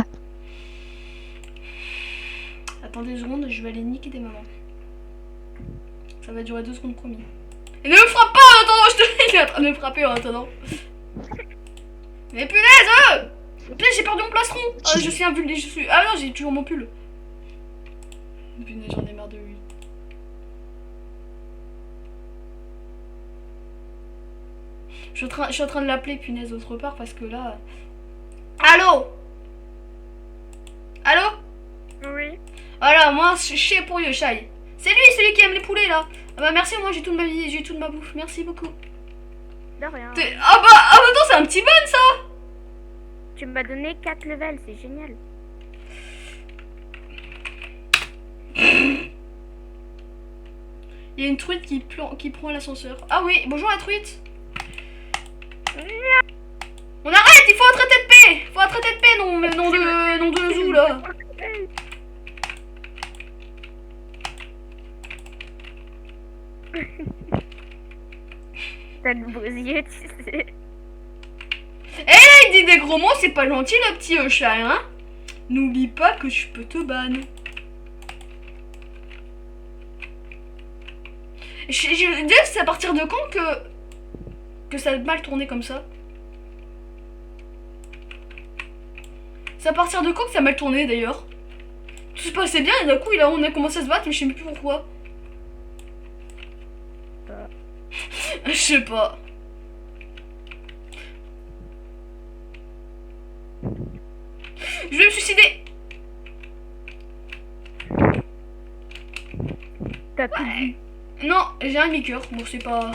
Attendez 2 secondes, je vais aller niquer des mamans. Ça va durer 2 secondes promis. Et ne me frappe pas en attendant, je te dis, il est en train de me frapper en attendant. Mais punaise! Punaise, j'ai perdu mon plastron! Ah, je suis invulnérable, je suis... Ah non, j'ai toujours mon pull. Punaise, j'en ai marre de lui. Je suis en train de l'appeler, punaise, autre part, parce que là... Allô? Allô? Oui. Voilà, moi, je sais pour Yoshai. C'est lui, celui qui aime les poulets, là. Ah bah merci, moi j'ai toute ma vie, j'ai toute ma bouffe. Merci beaucoup. De rien. Ah bah, en même temps, c'est un petit ban, ça. Tu m'as donné 4 levels, c'est génial. Il y a une truite qui prend l'ascenseur. Ah oui, bonjour la truite. On arrête, il faut un traité de paix. Faut un traité de paix, nom de zou, là. T'as le beaux yeux, tu sais. Eh, il dit des gros mots, c'est pas gentil, le petit chat, hein. N'oublie pas que je peux te ban. Je veux dire, c'est à partir de quand que ça a mal tourné comme ça? C'est à partir de quand que ça a mal tourné, d'ailleurs? Tout se passait bien, et d'un coup, on a commencé à se battre, mais je sais même plus pourquoi. Je sais pas. Je vais me suicider. T'as tout dit. Non, j'ai un demi-cœur. Bon, c'est pas...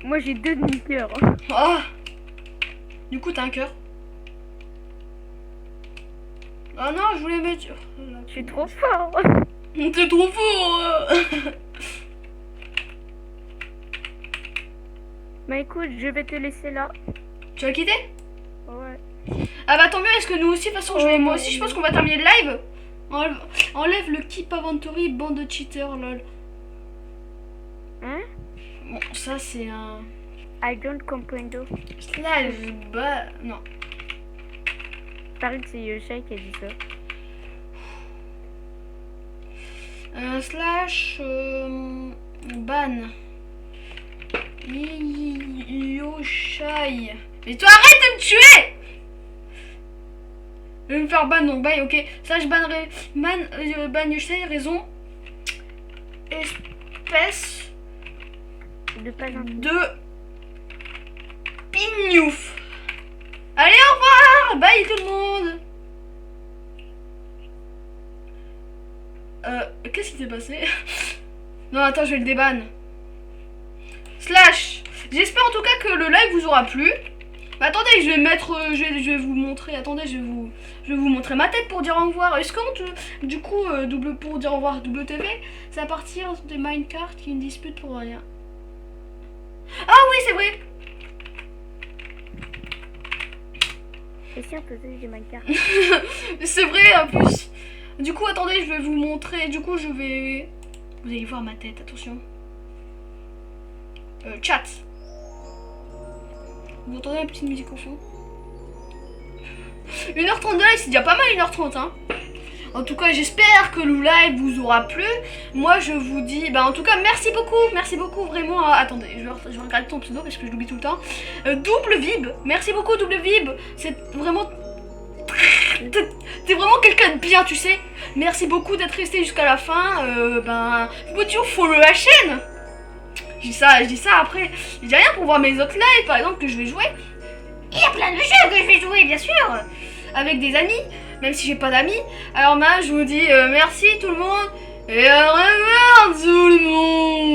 Moi j'ai 2 demi-cœurs. Ah. Du coup, t'as un cœur. Ah non, je voulais mettre... Je suis trop fort. T'es trop fort. Bah écoute, je vais te laisser là. Tu vas quitter? Ouais. Ah bah tant mieux, est-ce que nous aussi, de toute façon, moi aussi, je pense qu'on va terminer le live. Enlève le keep inventory, bande de cheaters, lol. Hein? Bon, ça c'est un... I don't comprendo. Slash, bah... Non. Pareil que c'est Yoshai qui a dit ça. Slash... ban. Yoshai. Mais toi arrête de me tuer! Je vais me faire ban, donc bye, ok. Slash ban Yoshai, raison. Espèce De pas gentil. de pignouf. Allez, au revoir! Bye tout le monde! Qu'est-ce qui s'est passé? Non, attends, je vais le déban. Slash. J'espère en tout cas que le live vous aura plu. Mais attendez, je vais mettre... je vais vous montrer... Attendez, je vais vous montrer ma tête pour dire au revoir. Est-ce que, du coup, pour dire au revoir WTV, c'est à partir des minecarts qui une dispute pour rien. Ah oui, c'est vrai! Et si on faisait du Minecraft? C'est vrai en plus. Du coup, attendez, je vais vous montrer. Du coup, je vais... Vous allez voir ma tête, attention. Chat. Vous entendez la petite musique au fond? 1h30 de live, c'est déjà pas mal 1h30, hein. En tout cas, j'espère que le live vous aura plu. Moi, je vous dis... Bah, en tout cas, merci beaucoup, vraiment. Attendez, je vais regarder ton pseudo parce que je l'oublie tout le temps. Double Vib, merci beaucoup, Double Vib. C'est vraiment t'es vraiment quelqu'un de bien, tu sais. Merci beaucoup d'être resté jusqu'à la fin. Je me dis, follow la chaîne. Je dis ça après. Je dis rien pour voir mes autres lives, par exemple, que je vais jouer. Il y a plein de jeux que je vais jouer, bien sûr. Avec des amis, même si j'ai pas d'amis. Alors, je vous dis merci tout le monde. Et au revoir tout le monde.